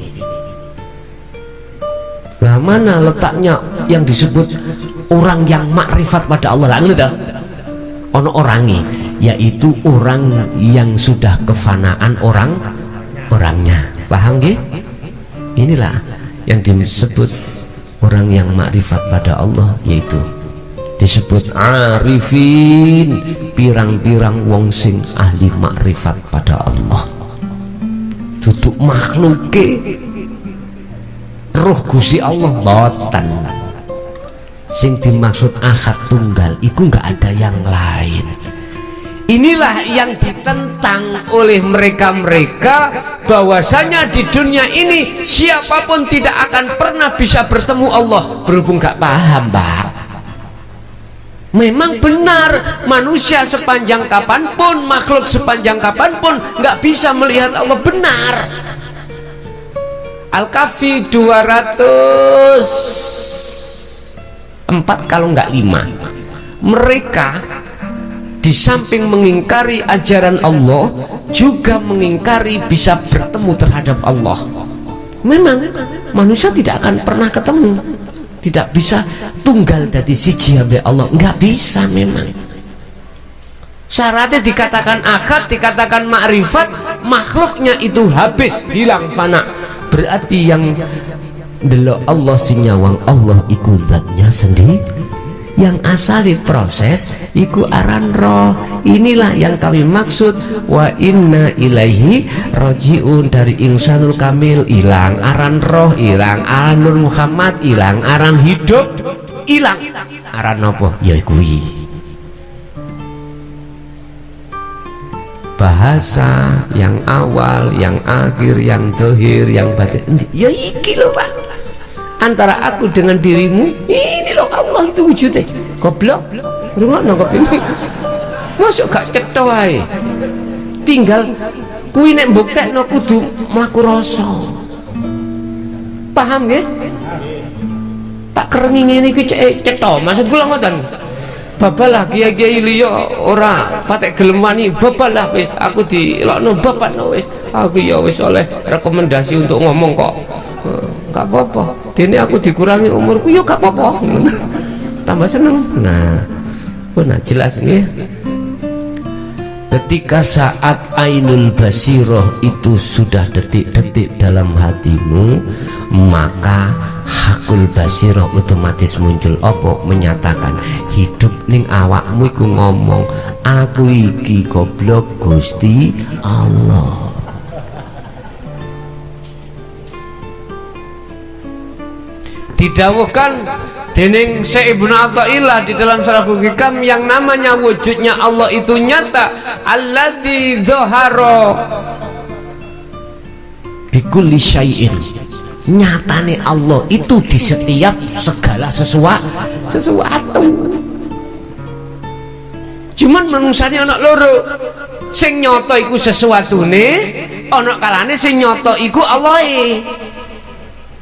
lah mana letaknya yang disebut orang yang makrifat pada Allah? Lah ngono ta, ono orangnya, yaitu orang yang sudah kefanaan orangnya. Paham nggih? Inilah yang disebut orang yang makrifat pada Allah, yaitu disebut arifin, pirang-pirang wong sing ahli makrifat pada Allah. Duduk makhluke roh Gusti Allah boten. Sing dimaksud ahad tunggal iku nggak ada yang lain. Inilah yang ditentang oleh mereka-mereka, bahwasanya di dunia ini siapapun tidak akan pernah bisa bertemu Allah. Berhubung gak paham, Pak. Memang benar, manusia sepanjang kapanpun, makhluk sepanjang kapanpun gak bisa melihat Allah, benar. Al-Kahfi 204 kalau nggak 5. Mereka di samping mengingkari ajaran Allah, juga mengingkari bisa bertemu terhadap Allah. Memang manusia tidak akan pernah ketemu, tidak bisa tunggal dari siji ambek Allah, nggak bisa. Memang syaratnya dikatakan akad, dikatakan makrifat, makhluknya itu habis, hilang, fana. Berarti yang delok Allah sinyawang Allah iku zatnya sendiri, yang asali proses iku aran roh. Inilah yang kami maksud wa inna ilaihi rojiun. Dari insanul kamil hilang, aran roh hilang, aran Nur Muhammad hilang, aran hidup hilang, aran apa? Ya kuwi bahasa yang awal, yang akhir, yang dohir, yang batin. Ya iki lho, Pak. Antara aku dengan dirimu, ini loh Allah itu wujudnya. Goblok, rumah nangkep ini, masuk gak cetha wae. Tinggal kuwi nek mbuktekno kudu mlaku rasa. Paham nggih? Tak kerengi ngene iki cetha, maksud kula ngoten. Babalah kiai-kiai liya ora patek gelem wani, babalah wis aku dilokno babakno wis. Aku ya wis oleh rekomendasi untuk ngomong kok. Gak apa-apa, dene aku dikurangi umurku ya gak apa-apa. Tambah seneng. Nah, pun jelas nih. Ketika saat ainul basiroh itu sudah detik-detik dalam hatimu, maka hakul basiroh otomatis muncul. Apa? Menyatakan hidup ning awakmu iku ngomong, aku iki goblok Gusti Allah. Didawuhkan dening Syekh Ibnu Athaillah di dalam Syarah Hikam, yang namanya wujudnya Allah itu nyata, alladzi dzahara bikulli syai'in, nyatane Allah itu di setiap segala sesuatu. Cuman manusiane ana loro, sing nyata iku sesuatune, ana kalane sing nyata iku Allahe.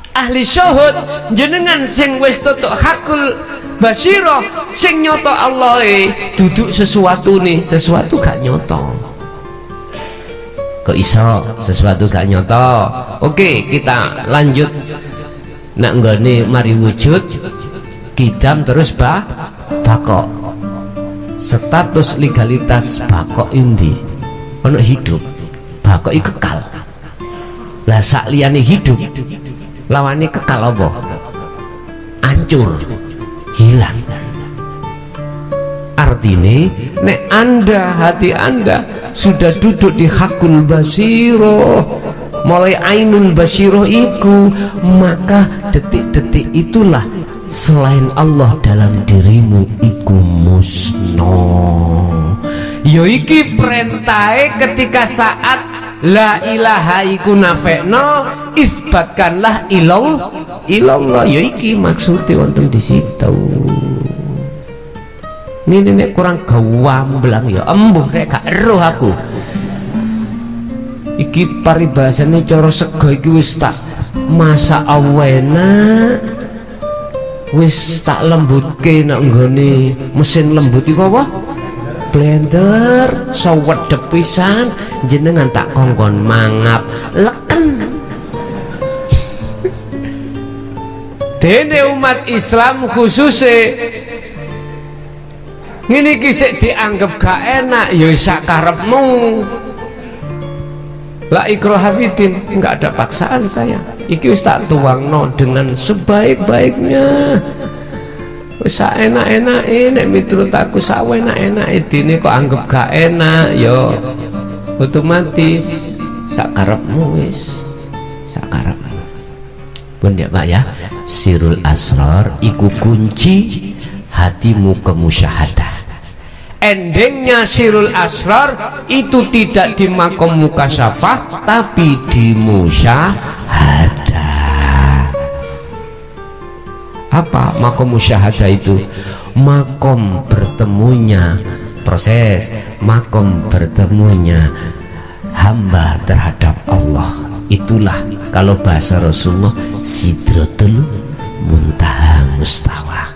Ahli syahud jenengan sing wis tutuk hakul basira, sing nyata Allahe, duduk sesuatune, sesuatu gak nyata. Kok iso sesuatu gak nyata? Oke, kita lanjut. Nak nggone mari wujud kidam terus bakok. Status legalitas bakok indi ono hidup, bakok iku kekal. Lah sak liyane hidup lawane kekal apa? Hancur, hilang. Artinya nek anda, hati anda sudah duduk di hakul basiro, mulai ainul basiro iku, maka detik-detik itulah selain Allah dalam dirimu iku musno. Yoiki perintahe ketika saat la ilaha iku nafekno, isbatkanlah ilallah. Yoiki maksudnya wonten di situ. Ini nek kurang gawamblang ya embuh rek gak eruh aku. Iki paribasane cara sego iki wis tak masak awena, wis tak lembutke nak nggone mesin lembut iku apa? Blender. Sawedep pisan jenengan tak kongkon mangap leken. Dene umat Islam khususnya ngene iki sik dianggap gak enak, ya sak karepmu. La ikraha fiddin, enggak ada paksaan saya. Iki wis tak tuangno dengan sebaik-baiknya. Wis sak enak-enake nek miturut aku sak enak-enake dene kok anggap gak enak, ya otomatis sak karepmu wis. Sak karepmu. Pun ya Pak ya, sirul asrar iku kunci hatimu ke musyahadah. Endingnya sirul asrar itu tidak di makom mukasyafah tapi di musyahadah. Apa makom musyahadah itu? Makom bertemunya proses, makom bertemunya hamba terhadap Allah. Itulah kalau bahasa Rasulullah sidratul muntaha mustawa.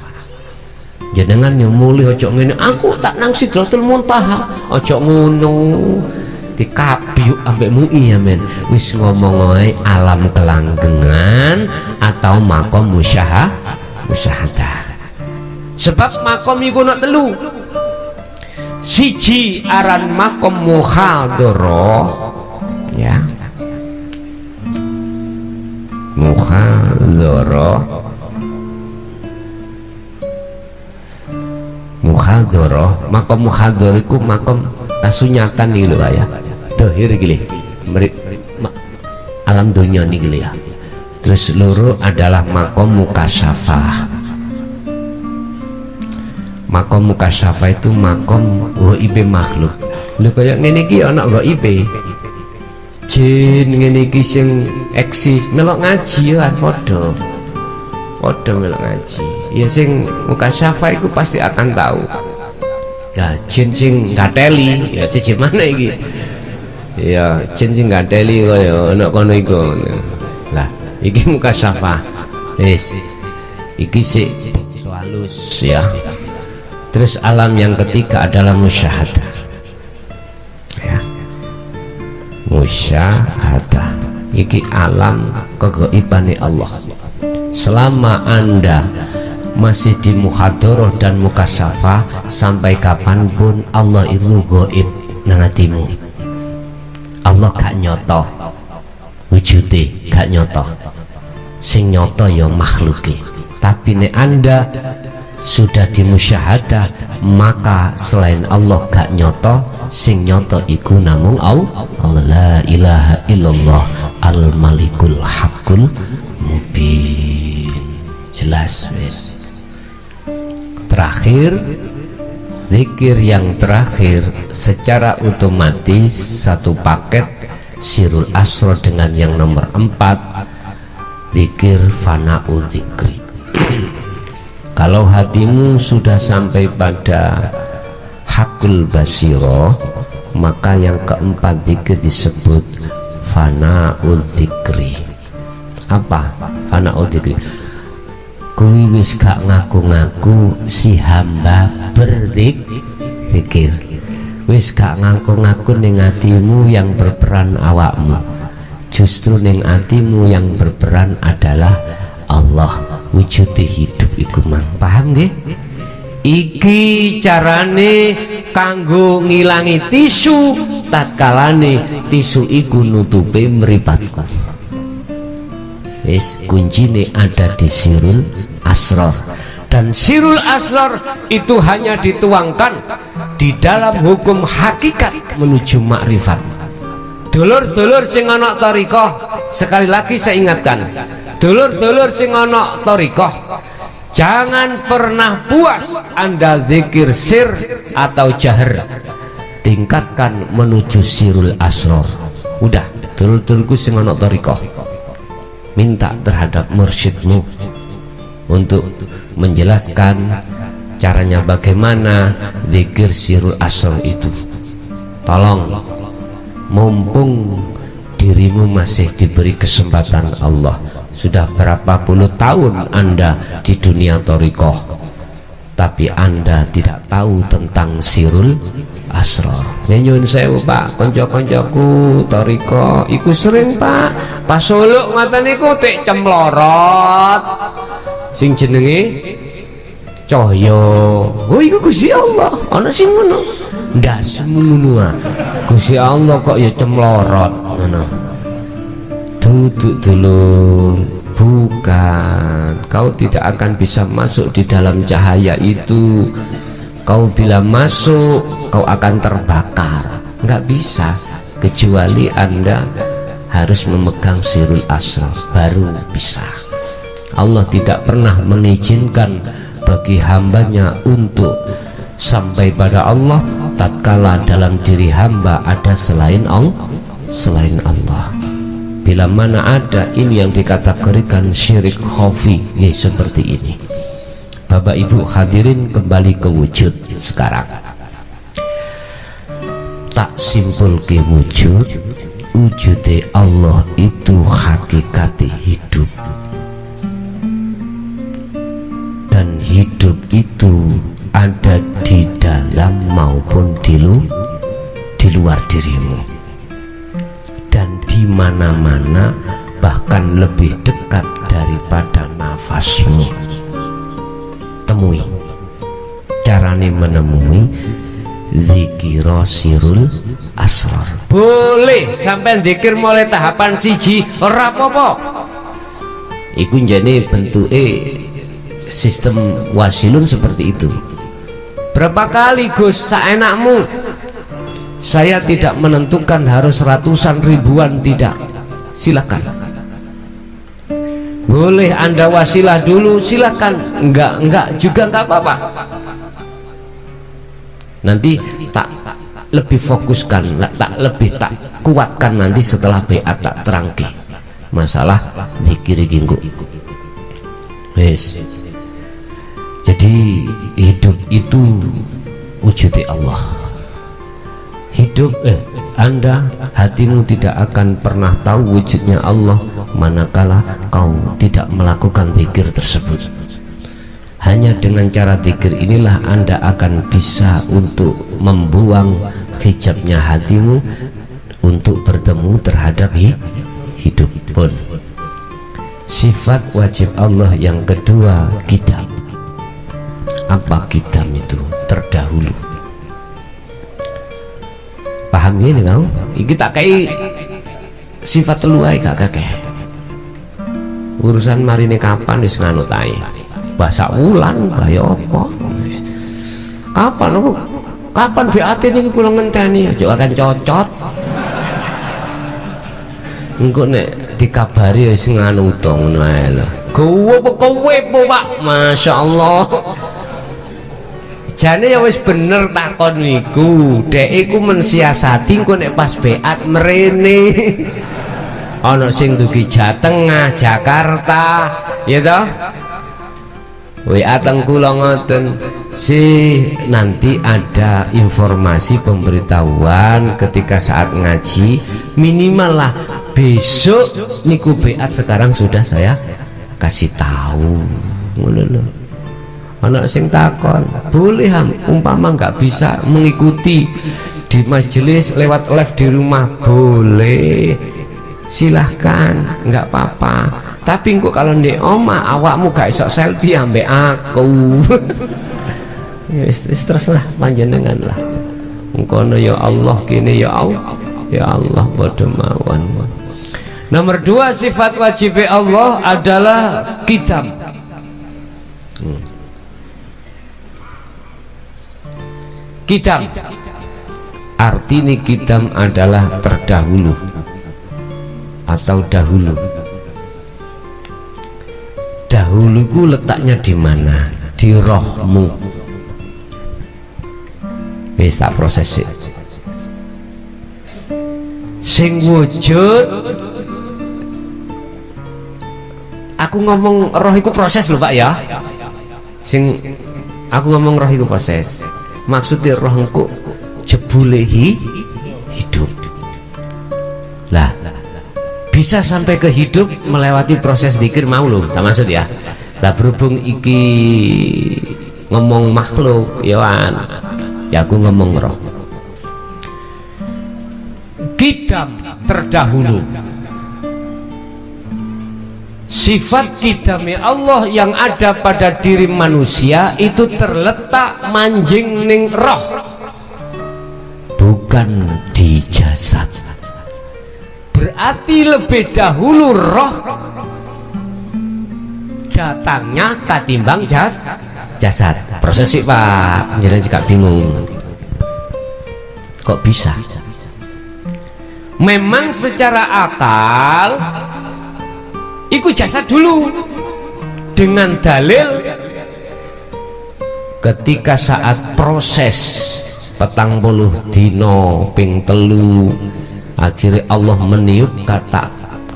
Jenengan yang mulih ojo ngene, aku tak nang sidratul muntaha, ojo ngono dikabyuk ambek MUI ya men. Wis ngomong ae alam kelanggengan atau makom musyahadah. Sebab makom iku ana telu. Siji aran makom muhadharah ya. Muhadharah makom muhadharah iku makom kasunyatan nih lho ya, dohir gile alam dunia nih gile ya. Terus loro adalah makom mukasyafah. Makom mukasyafah itu makom ghaibe makhluk. Lho kaya ngene iki ana ghaibe jin ngene iki sing eksis melok ngaji ya padha melok ngaji ya. Sing mukasyafah iku pasti akan tahu ya. Jin sing ngateli ya siji mana iki ya, jin sing ngateli kaya ana kono iku lah. Iki mukasyafah wis iki sik halus ya. Terus alam yang ketiga adalah musyahadah ya. Musyahadah iki alam kegaibane Allah. Selama anda masih di muhadharah dan mukasyafah, sampai kapanpun Allah itu gaib nang atimu. Allah gak nyoto wujude, gak nyoto. Sing nyoto ya makhluke. Tapi nek anda sudah di musyahadah, maka selain Allah gak nyoto, sing nyoto iku namung Allah. La ilaha illallah al malikul haqqul mubin. jelas wis. Terakhir, zikir yang terakhir secara otomatis satu paket Sirul Asrar dengan yang nomor 4, zikir fana'u zikri. Kalau hatimu sudah sampai pada hakul basiro, maka yang keempat zikir disebut fana'u zikri. Apa fana'u zikri? Kuwi wis gak ngaku-ngaku si hamba berzikir, wis gak ngaku-ngaku ning atimu yang berperan awakmu, justru ning atimu yang berperan adalah Allah. Wujud hidup iku mang, paham nggih? Iki carane kanggo ngilangi tisu tatkalane tisu iku nutupe mripatku. Wis, kuncine ada di Sirul Asrar. Dan Sirul Asrar itu hanya dituangkan di dalam hukum hakikat menuju makrifat. Dulur-dulur sing ana thariqah, sekali lagi saya ingatkan, dulur-dulur sing ana thariqah, jangan pernah puas Anda zikir sir atau jahar, tingkatkan menuju Sirul Asrar. Udah, dulur-dulurku sing ana thariqah, minta terhadap mursyidmu untuk menjelaskan caranya bagaimana zikir Sirul Asrar itu. Tolong, mumpung dirimu masih diberi kesempatan Allah, sudah berapa puluh tahun Anda di dunia thariqah, tapi Anda tidak tahu tentang Sirul Asrar. Nyuwun sewu Pak, kanca-kancaku thariqah iku sering Pak pas suluk ngoten niku tik cemlorot sing jenenge cahya. Oh iku Gusti Allah, ana sing ngono. Ndas ngono ah. Gusti Allah kok ya cemlorot ngono. Duduk dulur, bukan. Kau tidak akan bisa masuk di dalam cahaya itu. Kau bila masuk, kau akan terbakar. Nggak bisa, kecuali Anda harus memegang Sirul Asrar, baru bisa. Allah tidak pernah mengizinkan bagi hambanya untuk sampai pada Allah tatkala dalam diri hamba ada selain Allah. Bila mana ada ini yang dikategorikan syirik khafi, ya seperti ini. Bapak Ibu hadirin, kembali ke wujud sekarang. Tak simpul ke wujud, wujudnya Allah itu hakikati hidup, dan hidup itu ada di dalam maupun di luar dirimu, dan di mana-mana, bahkan lebih dekat daripada nafasmu. Temui carane menemui zikiro Sirul Asrar. Boleh sampai zikir mulai tahapan siji ora apa-apa. Iku njane bentuke sistem wasilun seperti itu. Berapa kali Gus saenakmu? Saya tidak menentukan harus ratusan ribuan, tidak. Silakan. Boleh Anda wasilah dulu, silakan. Enggak juga enggak apa-apa. Nanti tak lebih fokuskan, tak kuatkan nanti setelah BA tak terangki masalah zikir ginggu. Wes. Jadi hidup itu wujud Allah. Hidup Anda, hatimu tidak akan pernah tahu wujudnya Allah manakala kau tidak melakukan zikir tersebut. Hanya dengan cara zikir inilah Anda akan bisa untuk membuang hijabnya hatimu untuk bertemu terhadap hidup pun. Sifat wajib Allah yang kedua, kitab. Apa kitab itu? Terdahulu. Paham ini kau? Iki tak kayak sifat teluai gak kakek. Urusan marine kapan wis nganut ae. Bahasa wulan bayo apa? Kapan aku? Kapan BAT niki kula ngenteni aja akan cocot. Engko nek dikabari wis nganu to ngono ae lho. kowe po Pak, Masya Allah. Jane ya wis bener takon niku, dek iku mensiasati engko nek pas beat mrene. Ana sing dugi Jatengah, Jakarta, ya toh? WA teng kula ngoten. Nanti ada informasi pemberitahuan ketika saat ngaji, minimal lah besok niku beat sekarang sudah saya kasih tahu. Ngono lho. Anak sing takon boleh umpama nggak bisa mengikuti di majelis lewat live di rumah, boleh, silahkan, nggak apa-apa. Tapi kok kalau di omah awakmu gak iso selfie ambek aku. Ya terserah panjenengan lah. Engkono ya Allah kini ya Allah padha mawon. Nomor 2 sifat wajib Allah adalah kitab. Kitab artinya kitab adalah terdahulu atau dahulu. Dahuluku letaknya di mana? Di rohmu. Bisa proses sing wujud. Aku ngomong roh itu proses lho Pak ya. Aku ngomong roh itu proses. Maksudnya rohku jebulehi hidup lah, bisa sampai ke hidup melewati proses zikir mau lho, tak maksud ya lah. Berhubung iki ngomong makhluk ya aku ngomong roh. Kitab terdahulu, sifat kitabnya Allah yang ada pada diri manusia itu terletak manjing ning roh, bukan di jasad. Berarti lebih dahulu roh datangnya ketimbang jasad. Proses sih Pak, jangan juga bingung kok bisa. Memang secara akal ikut jasad dulu dengan dalil ketika saat proses 40 dino ping telu akhirnya Allah meniup kata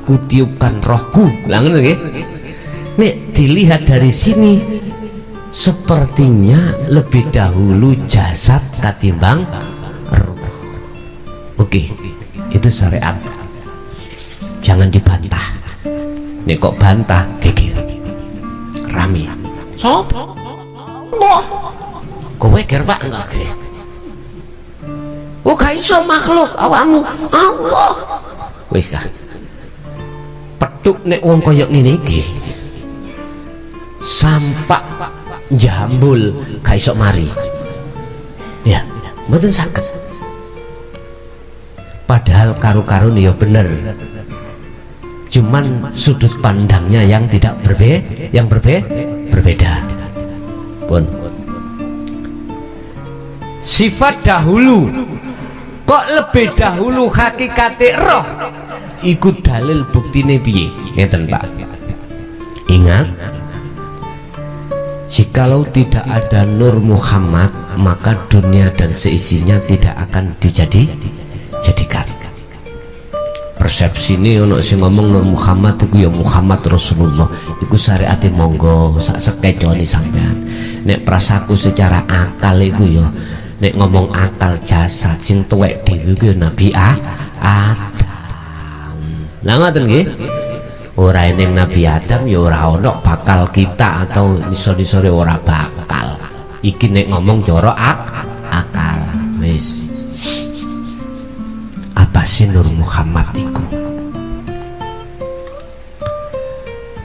kutiupkan rohku. Langen nggih. Nek dilihat dari sini sepertinya lebih dahulu jasad ketimbang roh. Oke, itu syariat. Jangan dibantah. Nek kok bantah geger rame. Sopo? Allah. Kowe ger Pak enggak ge. Oh gak iso makhluk awakmu Allah. Wis ah. Petuk nek wong kaya ngene iki. Sampak jambul gak iso mari. Ya, mboten saged. Padahal karu-karun ya bener. Cuman sudut pandangnya yang tidak berbeda. Pun sifat dahulu kok lebih dahulu hakikate roh ikut dalil buktine piye ngeten Pak. Ingat, jikalau tidak ada Nur Muhammad maka dunia dan seisinya tidak akan dijadikan. Persepsi ini ono sing ngomong Nur Muhammad itu ya Muhammad Rasulullah itu syariate monggo sak sekecone sampean. Nek prasaku secara akal itu ya nek ngomong akal jasad sing tuwek dhewe ku ya Nabi Adam. Lah ngoten nggih. Ora ning Nabi Adam ya ora ono bakal kita atau nisor-nisore ora bakal. Iki nek ngomong cara akal. Wis. Apa sih Nur Muhammad itu?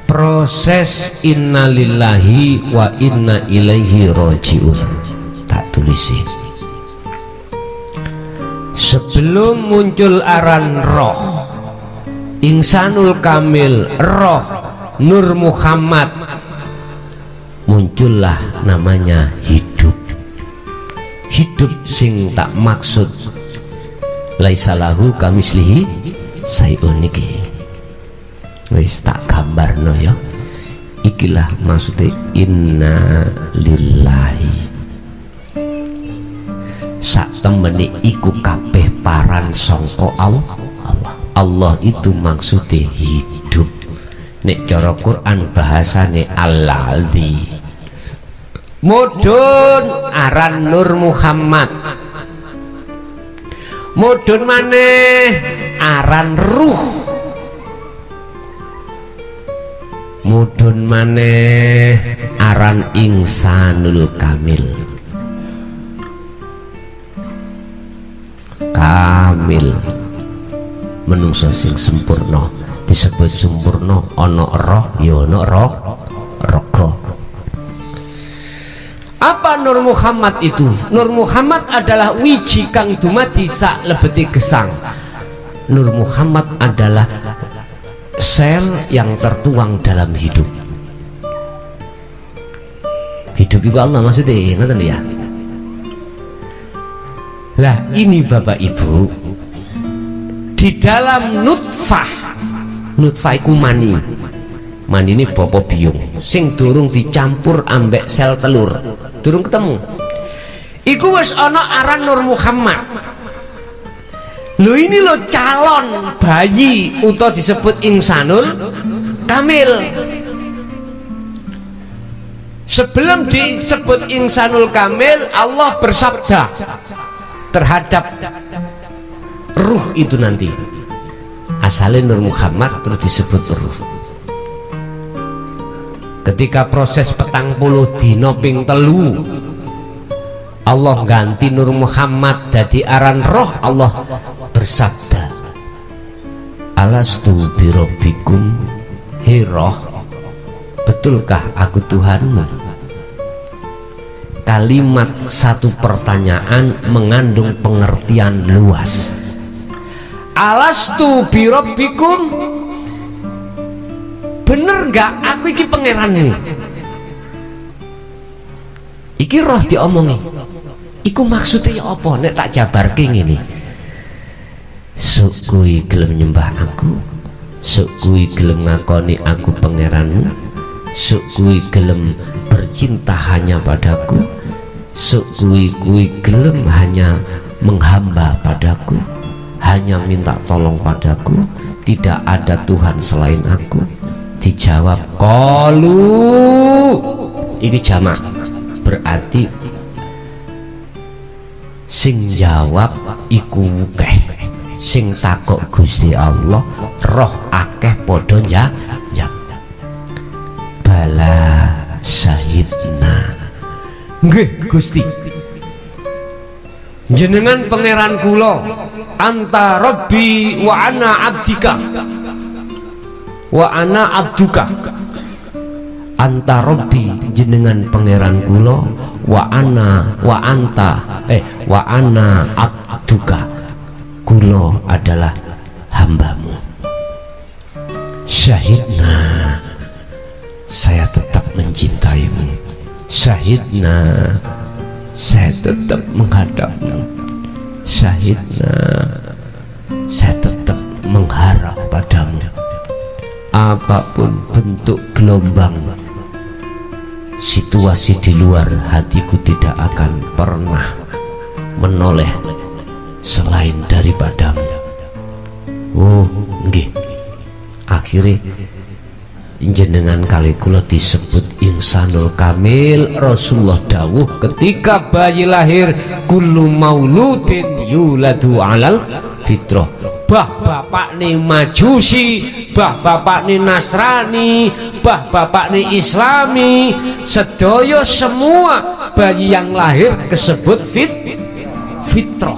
Proses innalillahi wa inna ilaihi rojiun. Tak tulisi. Sebelum muncul aran roh, Insanul Kamil, roh Nur Muhammad, muncullah namanya hidup. Hidup sing tak maksud laisalahu kamislihi sayun niki. Wis tak gambarno ya. Ikilah maksudnya inna lillahi. Sak temene iku kabeh paran sangka Allah. Allah itu maksudnya hidup. Nek cara Quran bahasane al-ladzi. Mudun aran Nur Muhammad. Mudun maneh aran ruh. Mudun maneh aran Insanul Kamil. Kamil menungso sing sempurna. Disebut sempurna ana roh ya ana raga. Apa Nur Muhammad itu? Nur Muhammad adalah wiji kang dumadi sak lebeti gesang. Nur Muhammad adalah sel yang tertuang dalam hidup. Hidup itu Allah maksudnya, ngerti ya? Lah ini Bapak Ibu, di dalam nutfah iku mani ini bapa biung sing durung dicampur ambek sel telur, durung ketemu, iku wis ana aran Nur Muhammad. Lho ini lo calon bayi utawa disebut Insanul Kamil. Sebelum disebut Insanul Kamil, Allah bersabda terhadap ruh itu nanti. Asalnya Nur Muhammad terus disebut ruh. Ketika proses 40 dina ping 3 Allah ganti Nur Muhammad dadi aran roh. Allah bersabda, alastu birabbikum, hei roh, betulkah aku Tuhanmu? Kalimat satu pertanyaan mengandung pengertian luas. Alastu birabbikum, bener gak aku iki pangeranmu? Iki roh diomongi. Iku maksudnya apa? Nek tak jabarke ngene. Sok kuwi gelem nyembah aku, sok kuwi gelem ngakoni aku pangeranmu, sok kuwi gelem bercinta hanya padaku, sok kuwi gelem hanya menghamba padaku, hanya minta tolong padaku, tidak ada Tuhan selain aku. Dijawab qalu, iki jamak, berarti sing jawab iku wukeh, sing takok Gusti Allah, roh akeh podo ya bala syahidna. Nggih Gusti, jenengan pangeran kula, anta rabbi wa ana abdika wa ana abduka. Anta rabbi, jenengan pangeran kula, wa ana abduka, kula adalah hambamu. Syahidna, saya tetap mencintaimu. Syahidna, saya tetap menghadapmu. Syahidna, saya tetap mengharap padamu. Apapun bentuk gelombang situasi di luar, hatiku tidak akan pernah menoleh selain daripadamu. Oh nggih, akhirnya jenengan kali kula disebut Insanul Kamil. Rasulullah dawuh ketika bayi lahir, kullu mauludin yuladu alal fitrah. Bah bapak nih Majusi, bah bapak nih Nasrani, bah bapak nih Islami, sedoyo semua bayi yang lahir kesebut fitrah.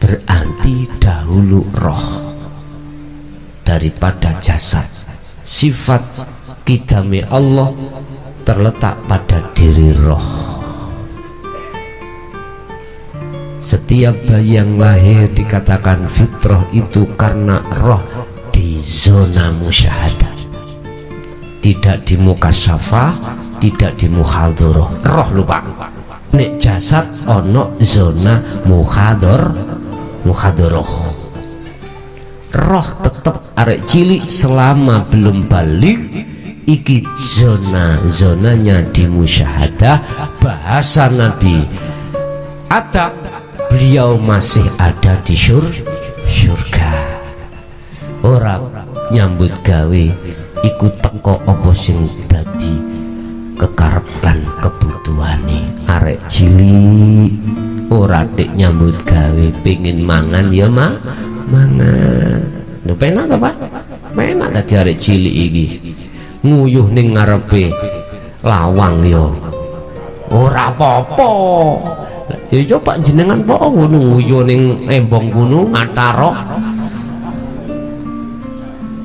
Berarti dahulu roh daripada jasad. Sifat kidame Allah terletak pada diri roh. Setiap bayi yang lahir dikatakan fitrah itu karena roh di zona musyahadah, tidak di mukasyafah, tidak di muhadharah. Roh lupa. Nek jasad ono zona muhadharah. Roh tetap arek cilik selama belum balik iki zonanya di musyahadah. Bahasa Nabi ada, beliau masih ada di surga. Orang nyambut gawe ikut teko apa sing dadi kekarep lan kebutuhane arek cilik. Ora dik nyambut gawe pengen mangan ya mangan. Lho penak ta Pak? Penak dadi arek cilik iki nguyuh ning ngarepe lawang ya ora apa-apa. Ya coba jenengan po ngono nguyuh ning embong kono ngataro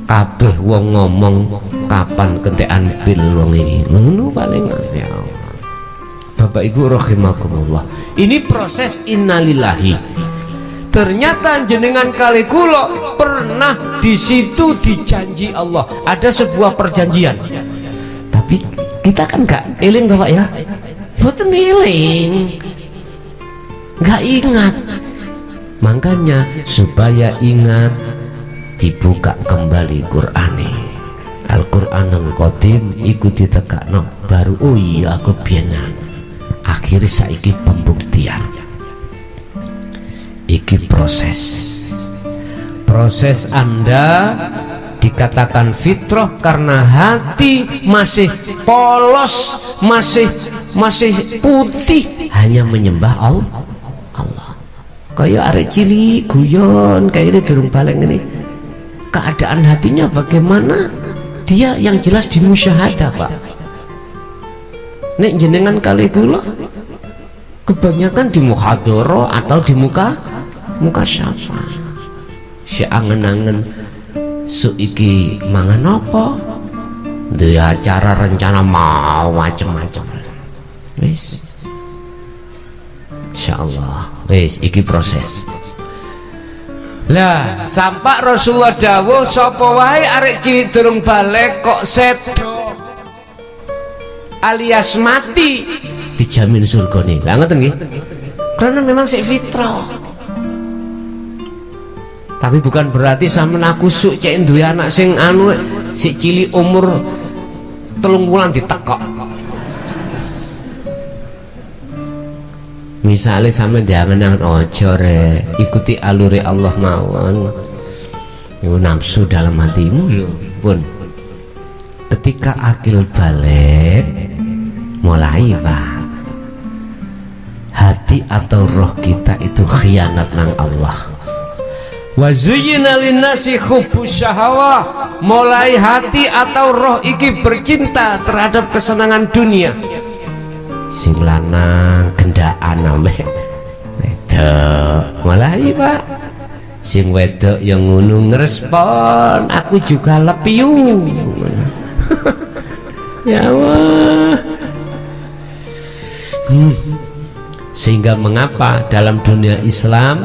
kabeh wong ngomong kapan kentekan pil wong iki ngono paling ya. Bapak Ibu rahimakumullah, ini proses innalillahi. Ternyata jenengan kali kulo pernah di situ dijanji Allah, ada sebuah perjanjian. Tapi kita kan gak eling Bapak ya, boten eling, gak ingat. Makanya supaya ingat dibuka kembali Qur'ane. Al-Qur'anul Qadim ikuti tekakno baru oh iya aku biyenan. Akhirnya saiki pembuktian. Iki proses Anda dikatakan fitrah karena hati masih polos, masih putih, hanya menyembah Allah. Kayak arek cilik guyon kayak ini durung balik ini. Keadaan hatinya bagaimana? Dia yang jelas di musyahadah Pak. Nek jenengan kali kula kebanyakan di muhadoro atau di muka syafa. Si angen-angen suiki mangan apa? Dia acara rencana mau macem-macem. Wis. Insyaallah. Wis iki proses. Lah, sampak Rasulullah dawuh sapa wae arek cilik durung balik kok sedo alias mati dijamin surga nih. Lah ngoten nggih. Karena memang sik fitrah. Tapi bukan berarti sampean aku suk cek duwe anak sing anu sik cilik umur 3 wulan ditekok. Misalnya sampean jangan ojo re, ikuti alure Allah mawon. Yo nafsu dalam hatimu yo pun. Ketika akil balik mulai Pak, hati atau roh kita itu khianat nang Allah. Wa zuyyina linnasi hubbus syahawah, mulai hati atau roh iki bercinta terhadap kesenangan dunia. Sing lanang gendaan ambek wedok mulai Pak, sing wedok yang ngono ngerespon aku juga lepiu. Ya Allah. Sehingga mengapa dalam dunia Islam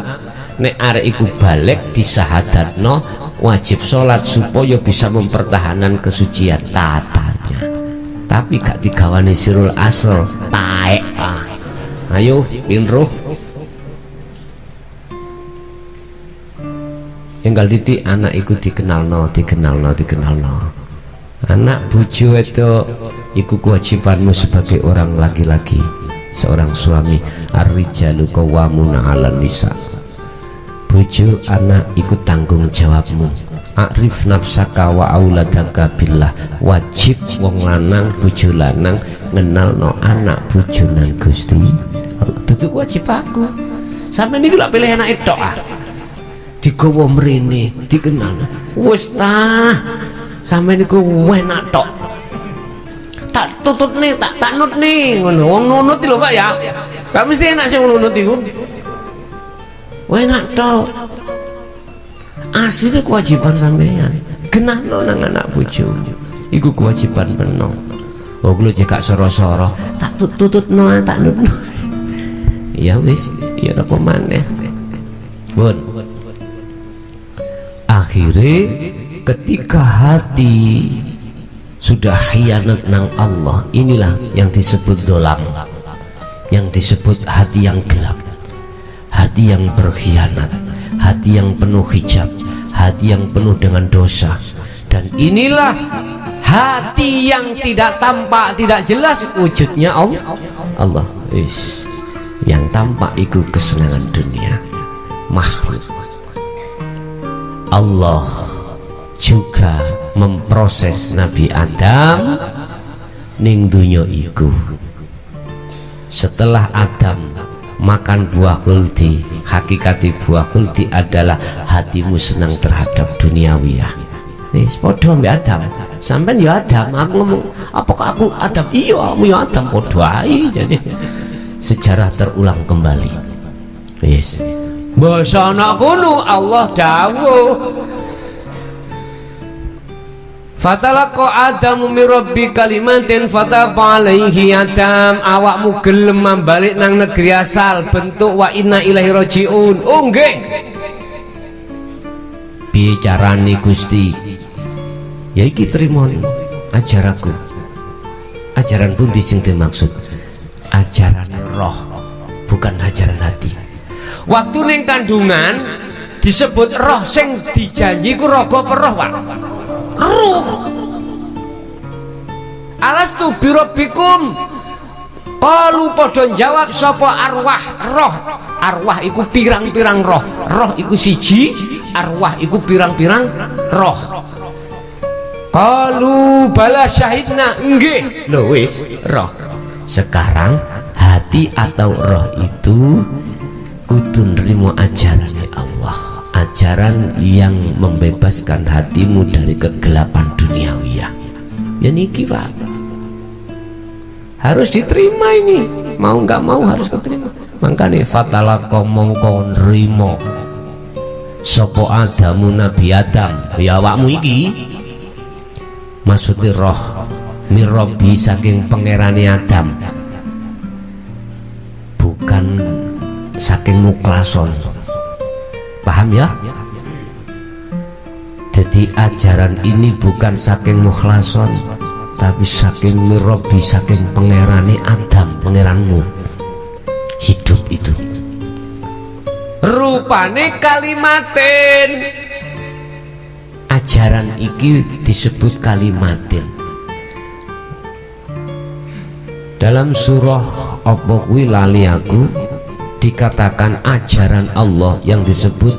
nek arek iku balik disahadatno wajib sholat supaya bisa mempertahankan kesucian tatanya, tapi gak digawani sirul asr taek. Ayo pinruh enggal didik anak iku dikenalno anak bojo itu iku kewajibanmu sebagai orang laki-laki, seorang suami. Ar-rijalu qawwamuna 'alan nisa. Bojo anak iku tanggung jawabmu. Arif nafsaka wa auladaka billah. Wajib wong lanang bojo lanang ngenalno anak bojo nang Gusti. Duduk wajib aku. Sampeyan niku lak pilih anak tok digawa mrene dikenal. Wis ta, sampeyan niku enak tok. Tak tutut nih, tak nut nih, ngono. Wong nunut lho Pak ya. Gak mesti enak sih nunut iku. Enak tok. Asline kewajiban sampeyan. Genahno nang anak bojomu. Iku kewajiban penuh. Oh kula jek gak soro-soro, tak tututno, tak nutno. Ya wis, ya apa maneh. Pun. Akhirnya ketika hati sudah khianat nang Allah, inilah yang disebut dolam, yang disebut hati yang gelap, hati yang berkhianat, hati yang penuh hijab, hati yang penuh dengan dosa. Dan inilah hati yang tidak tampak, tidak jelas wujudnya Allah. Yang tampak itu kesenangan dunia, makhluk. Allah juga memproses Nabi Adam ning dunya iku. Setelah Adam makan buah khuldi, hakikati buah khuldi adalah hatimu senang terhadap duniawiyah. Wis padha mbek Adam. Sampeyan ya Adam, aku ngomong, apakah aku Adam? Iya, kamu ya Adam, padha ae. Jadi sejarah terulang kembali. Yes. Basa ana kono Allah dawuh. Fatalaqa Adamu min rabbi kalimatin fataba alaihi. Adam, awakmu gelem balik nang negeri asal, bentuk wa inna ilaihi rajiun. Oh nggih. Piye carane Gusti? Ya iki trimo ajaranku. Ajaran pundi sing dimaksud? Ajaran roh, bukan ajaran hati. Waktu ning kandungan disebut roh, sing dijanji ku raga apa roh, Pak? Ruh. Alastu birabbikum. Qalu padha jawab sapa arwah, roh. Arwah iku pirang-pirang roh. Roh iku siji, arwah iku pirang-pirang roh. Qalu bala syahidna, nggih. Lho wis roh. Sekarang hati atau roh itu kudu nrimo ajaran Allah, ajaran yang membebaskan hatimu dari kegelapan duniawiyah. Ya niki Pak, harus diterima ini, mau nggak mau harus diterima. Makanya fatalaqa mongko nrimo sapa Adamu Nabi Adam, ya awakmu iki maksudnya roh mirobi saking pangerane Adam, bukan saking muklason. Paham ya? Jadi ajaran ini bukan saking mukhlason, tapi saking mirobi, saking pangerane Adam, pangeranmu. Hidup itu rupane kalimatin. Ajaran iki disebut kalimatin. Dalam surah apa kuwi lali aku, dikatakan ajaran Allah yang disebut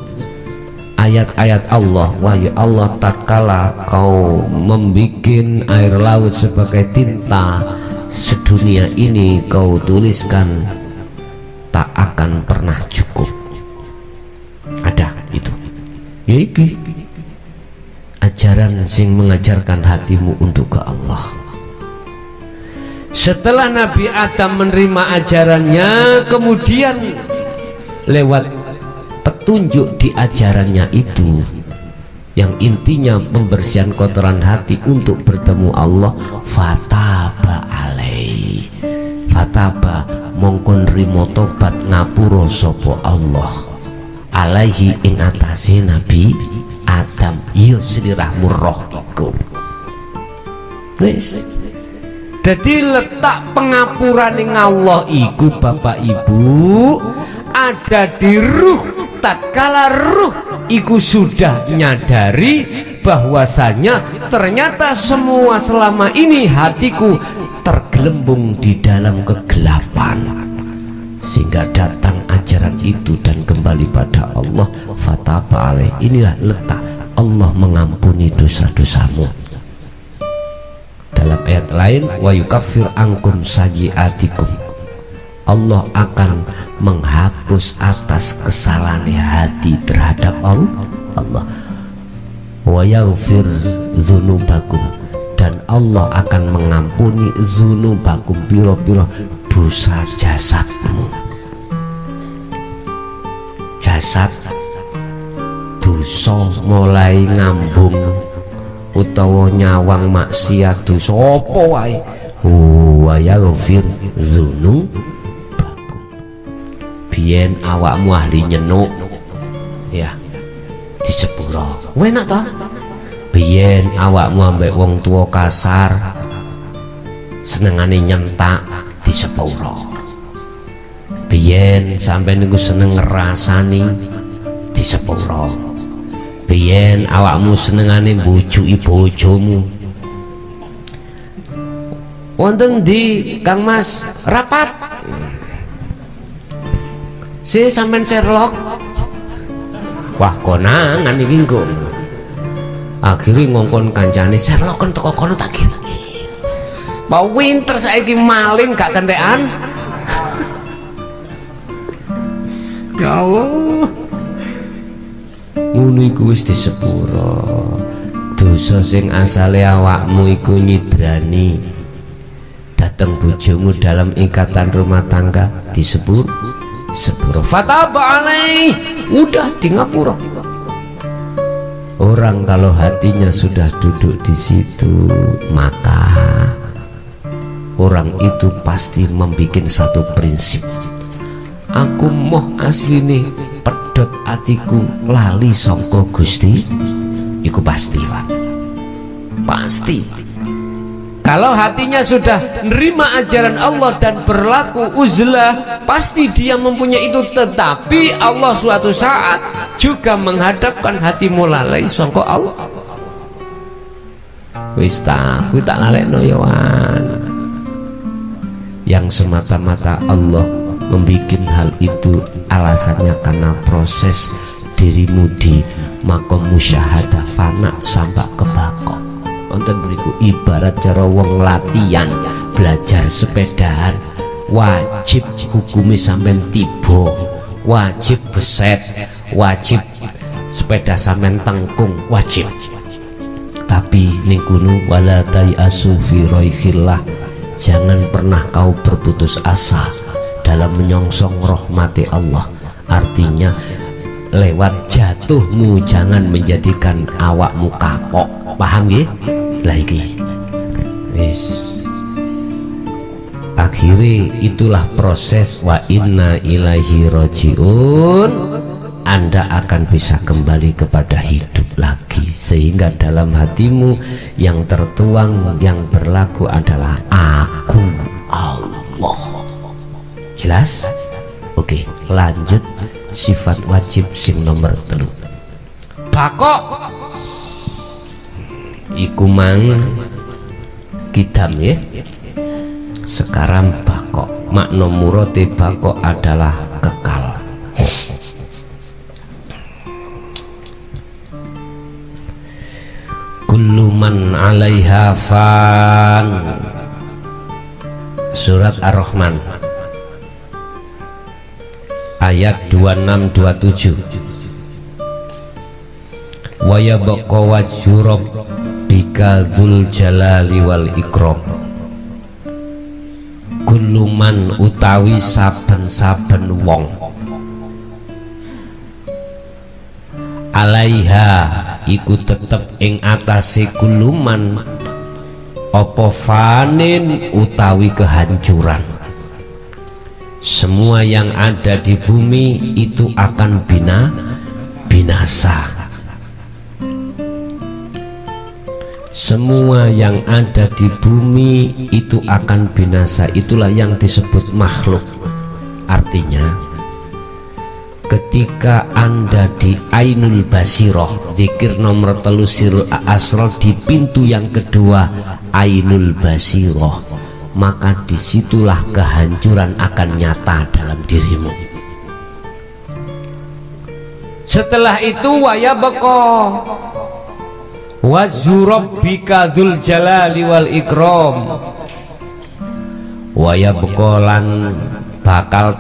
ayat-ayat Allah. Wahyu Allah, tatkala kau membikin air laut sebagai tinta, sedunia ini kau tuliskan tak akan pernah cukup. Ada itu. Iki ajaran sing mengajarkan hatimu untuk ke Allah. Setelah Nabi Adam menerima ajarannya, kemudian lewat petunjuk di ajarannya itu, yang intinya pembersihan kotoran hati untuk bertemu Allah, fataba alaihi. Fataba mongko nrimo tobat ngapura sapa Allah alaihi ing atase Nabi Adam. Iya slirahmu roh iku. Wis. Jadi letak pengapuran yang Allah iku Bapak Ibu ada di ruh. Tatkala ruh iku sudah nyadari bahwasanya ternyata semua selama ini hatiku tergelembung di dalam kegelapan, sehingga datang ajaran itu dan kembali pada Allah. Fataba alaih, inilah letak Allah mengampuni dosa-dosamu. Dalam ayat lain, wa yukaffir angkum sayyiatikum, Allah akan menghapus atas kesalahan hati terhadap Allah. Wa yaghfir dzunubakum, dan Allah akan mengampuni dzunubakum, piro-piro dosa jasadmu. Jasad dosa mulai ngambung utawa nyawang maksiat dosa apa wae, wa yaghfir dzunubakum. Biyen awakmu ahli nyenuk ya di sepuro, enak ta? Biyen awakmu ambek wong tua kasar, senengane nyentak di sepuro. Biyen sampai niku seneng ngerasani di sepuro. biyen awakmu senengane mbujuki bojomu wonten di Kang Mas rapat si sampean Sherlock wah konangan iki engko akhirnya ngongkon kancane Sherlock kan teko kono tak kira Pak Winter saiki maling gak kentekan ya Allah ngono iku wis disepuro dosa sing asale awakmu iku nyidrani dateng bojomu dalam ikatan rumah tangga disepuro fataba alaih udah di ngapura. Orang kalau hatinya sudah duduk di situ maka orang itu pasti membuat satu prinsip, aku moh asline pedot atiku lali sangka Gusti iku pasti Pak, pasti. Kalau hatinya sudah nerima ajaran Allah dan berlaku uzlah, pasti dia mempunyai itu. Tetapi Allah suatu saat juga menghadapkan hatimu lalai sangka Allah. Wis tak lalekno ya wan. Yang semata-mata Allah membuat hal itu alasannya karena proses dirimu di makom musyahadah fana sampai ke bakok. Wonten beriku ibarat cara wong latihan belajar sepedaan wajib hukumi sampean tiba, wajib beset, wajib sepeda sampean tengkung, wajib. Tapi ning kuno wala tayasu fi raihillah, jangan pernah kau berputus asa dalam menyongsong rahmati Allah. Artinya lewat jatuhmu jangan menjadikan awakmu kapok. Paham nggih? Lah iki wis akhirnya itulah proses wa inna ilaihi rajiun. Anda akan bisa kembali kepada hidup lagi, sehingga dalam hatimu yang tertuang yang berlaku adalah aku Allah. Jelas? Oke, lanjut sifat wajib sing nomor 3 bakok iku mang kidam ya. Sekarang bakok makna murate bakok adalah kekal. Kullu man 'alaiha fan. Surat Ar-Rahman ayat 26-27. Wa yabqa wajhu bika dzul jalali wal ikram. Kullu man utawi saben-saben wong alaiha iku tetep ing atase kuluman apa fanin utawi kehancuran. Semua yang ada di bumi itu akan binasa. Semua yang ada di bumi itu akan binasa. Itulah yang disebut makhluk. Artinya ketika Anda di Ainul Basiroh, zikir nomor 3 Sirul Asrar, di pintu yang kedua Ainul Basiroh, maka disitulah kehancuran akan nyata dalam dirimu. Setelah itu wayabqa wajhu rabbika dzul jalali wal ikram. Wayabqa lan bakal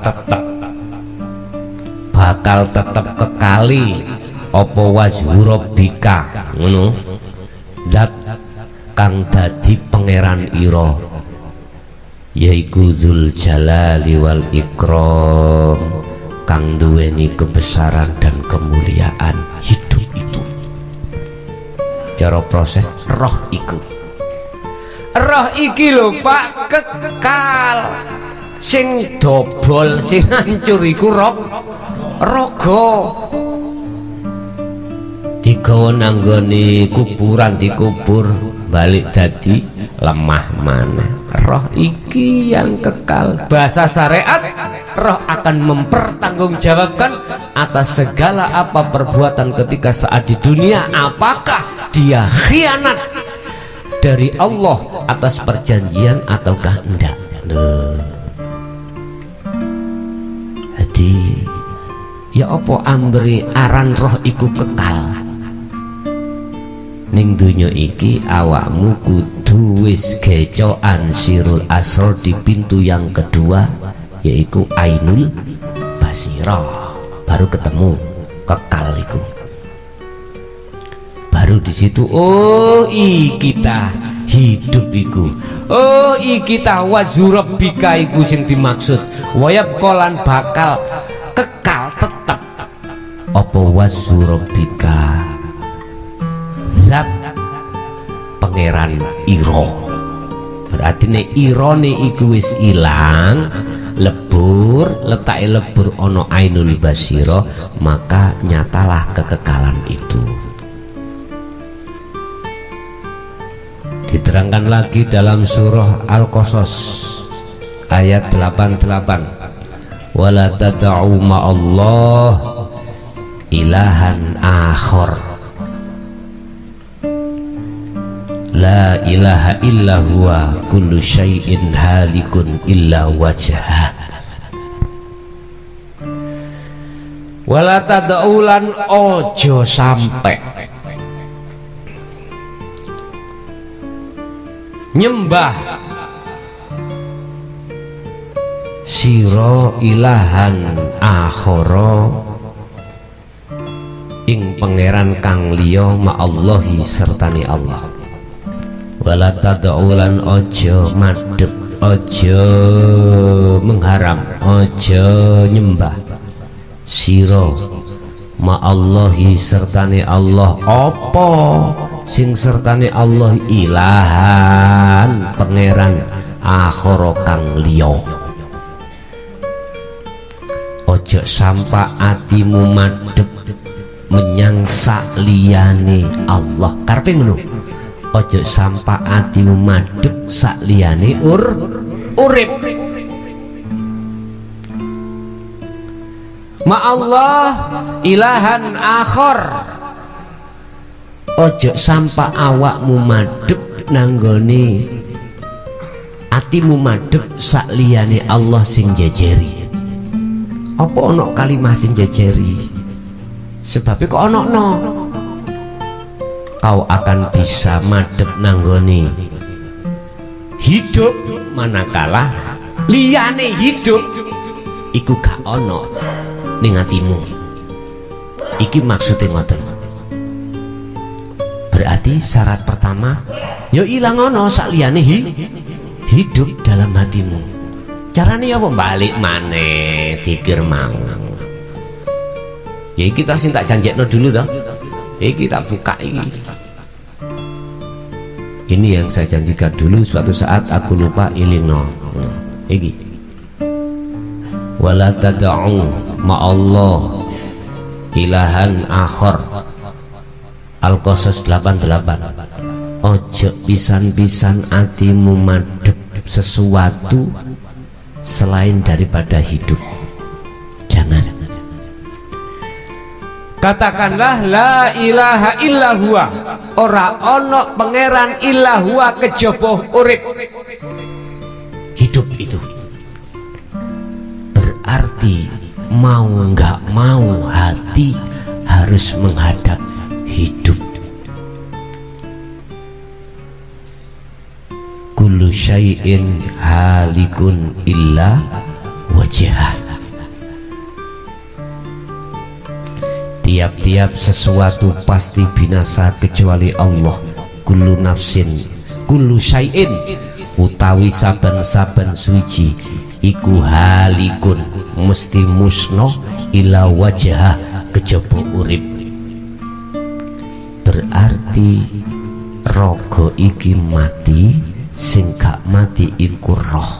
tetep kekali apa wajhu rabbika, ngono zat kang dadi pangeran ira, yaiku dzul jalali wal ikram, kang duweni kebesaran dan kemuliaan. Hidup itu cara proses roh iku. Roh iki lho Pak kekal, sing dobol sing hancur iku raga. Digawa nanggone kuburan, dikubur balik dadi lemah maneh. Roh iki yang kekal. Bahasa syariat, roh akan mempertanggungjawabkan atas segala apa perbuatan ketika saat di dunia. Apakah dia khianat dari Allah atas perjanjian ataukah enggak? Jadi ya apa ambri aran roh iku kekal ning dunya iki. Awakmu kudu wis gecokan sirul asror di pintu yang kedua, yaitu ainul basirah. Baru ketemu kekal iku, baru di situ oh kita hidup iku, oh kita wazurabbika iku sing dimaksud. Wayab kolan bakal kekal tetap. Apa wazurabbika? Zat pangeran iro. Berarti nek irone iku wis ilang, lebur, letake lebur ono ainul basiro, maka nyatalah kekekalan itu. Diterangkan lagi dalam surah Al-Qasas ayat 88, wala tad'u ma'allah ilahan akhar la ilaha illa huwa kullu syai'in halikun illa wajhah. Wala tad'ulan ojo sampai nyembah sira ilahan akhara ing pangeran kang liya ma'allahi sertane Allah. Wala tad'ulan ojo madhep, ojo mengharam, ojo nyembah sira ma'allahi sertane Allah. Apa sing sertane Allah? Ilahan pangeran akhara kang liya. Ojo sampai atimu madhep menyang sakliyane Allah. Karepe ngono. Ojo sampai atimu madhep sakliyane urip. Ma Allah ilahan akhar. Ojo sampai awakmu madhep nanggone atimu madhep sakliyane Allah sing jejeri. Apa ono kalimah sing jejeri? Sebabnya kok ono no? Kau akan bisa madhep nanggone hidup manakala liyane hidup iku gak ono ning atimu. Iki maksudnya ngoten. Berarti syarat pertama ya ilang ono sakliyane hidup dalam hatimu. Caranya apa? Balik maneh dikir mau. Ya kita sing tak janjekno dulu toh. Kita buka ini. Ini yang saya janjikan dulu, suatu saat aku lupa ilino. Iki. Wala tad'u ma'allah ilahan akhar. Al-Qasas 88. Ojo pisan-pisan atimu madhep sesuatu selain daripada hidup. Jangan. Katakanlah la ilaha illa huwa. Ora ono pangeran illa huwa kejaba urip. Hidup itu berarti mau enggak mau hati harus menghadap hidup. Kullu syai'in halikun illa wajhah. Tiap-tiap sesuatu pasti binasa kecuali Allah. Kullu nafsin, kullu syai'in, utawi saben-saben suci iku halikun mesti musno ila wajhah kejaba urip. Berarti rogo iki mati, sing gak mati iku roh.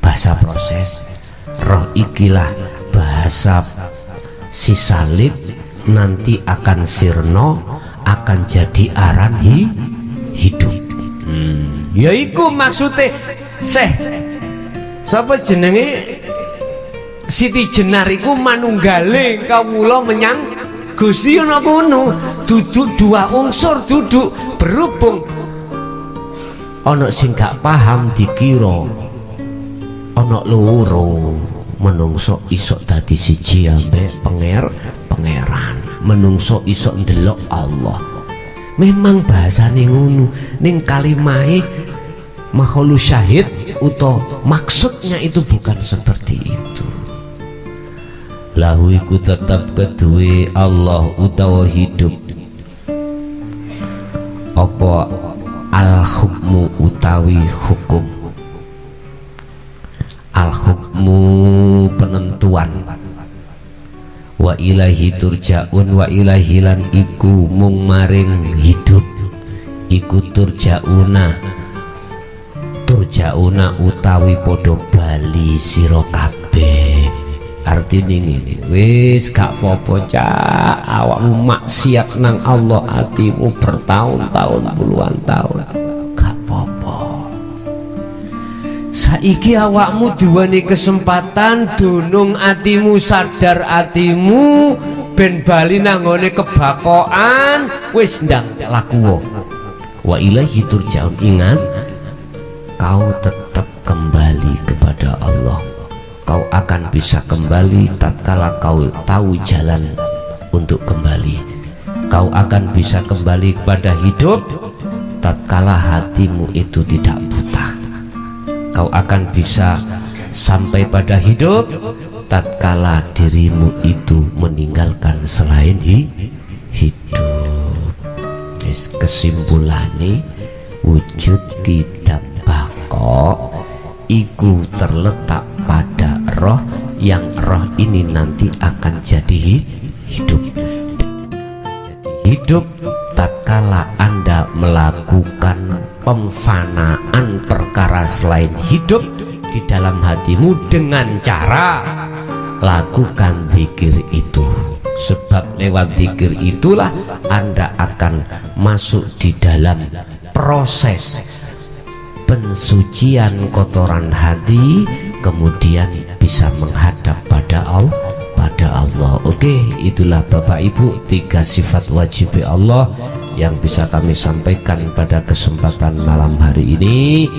Bahasa proses roh ikilah bahasa si salib nanti akan sirno, akan jadi aran hidup. Ya iku maksudnya sapa jenenge Siti Jenar iku manunggale kawula menyang Gusti ana kono. Duduk dua unsur, duduk berhubung ana sing gak paham dikira ana loro. Menungso iso dadi siji ambek pangeran, menungso iso ndelok Allah. Memang bahasane ngono, ning kalimahe makhluk syahid utawa maksudnya itu bukan seperti itu. Lahu iku tetap kedue Allah utawa hidup apa al hukmu utawi hukum, al hukmu penentuan, wa ilahi turja'un wa ilahi lan iku mung maring hidup iku turja'una utawi podo bali sira kabeh. Artine ngene, wis gak apa-apa cak awakmu maksiat nang Allah atimu bertahun-tahun puluhan tahun gak apa-apa. Saiki awakmu duweni kesempatan dunung atimu, sadar atimu ben bali nang ngone kebakokan, wis ndang lakuwo. Wa ilaihi turja'un, ingat kau tetap kembali kepada Allah. Kau akan bisa kembali tatkala kau tahu jalan untuk kembali. Kau akan bisa kembali kepada hidup tatkala hatimu itu tidak buta. Kau akan bisa sampai pada hidup tatkala dirimu itu meninggalkan selain hidup. Kesimpulannya, wujud kita bako iku terletak pada roh, yang roh ini nanti akan jadi hidup. Hidup tatkala Anda melakukan pemfanaan perkara selain hidup di dalam hatimu dengan cara lakukan zikir itu. Sebab lewat zikir itulah Anda akan masuk di dalam proses pensucian kotoran hati, kemudian bisa menghadap pada Allah. Oke, itulah Bapak Ibu 3 sifat wajib Allah yang bisa kami sampaikan pada kesempatan malam hari ini.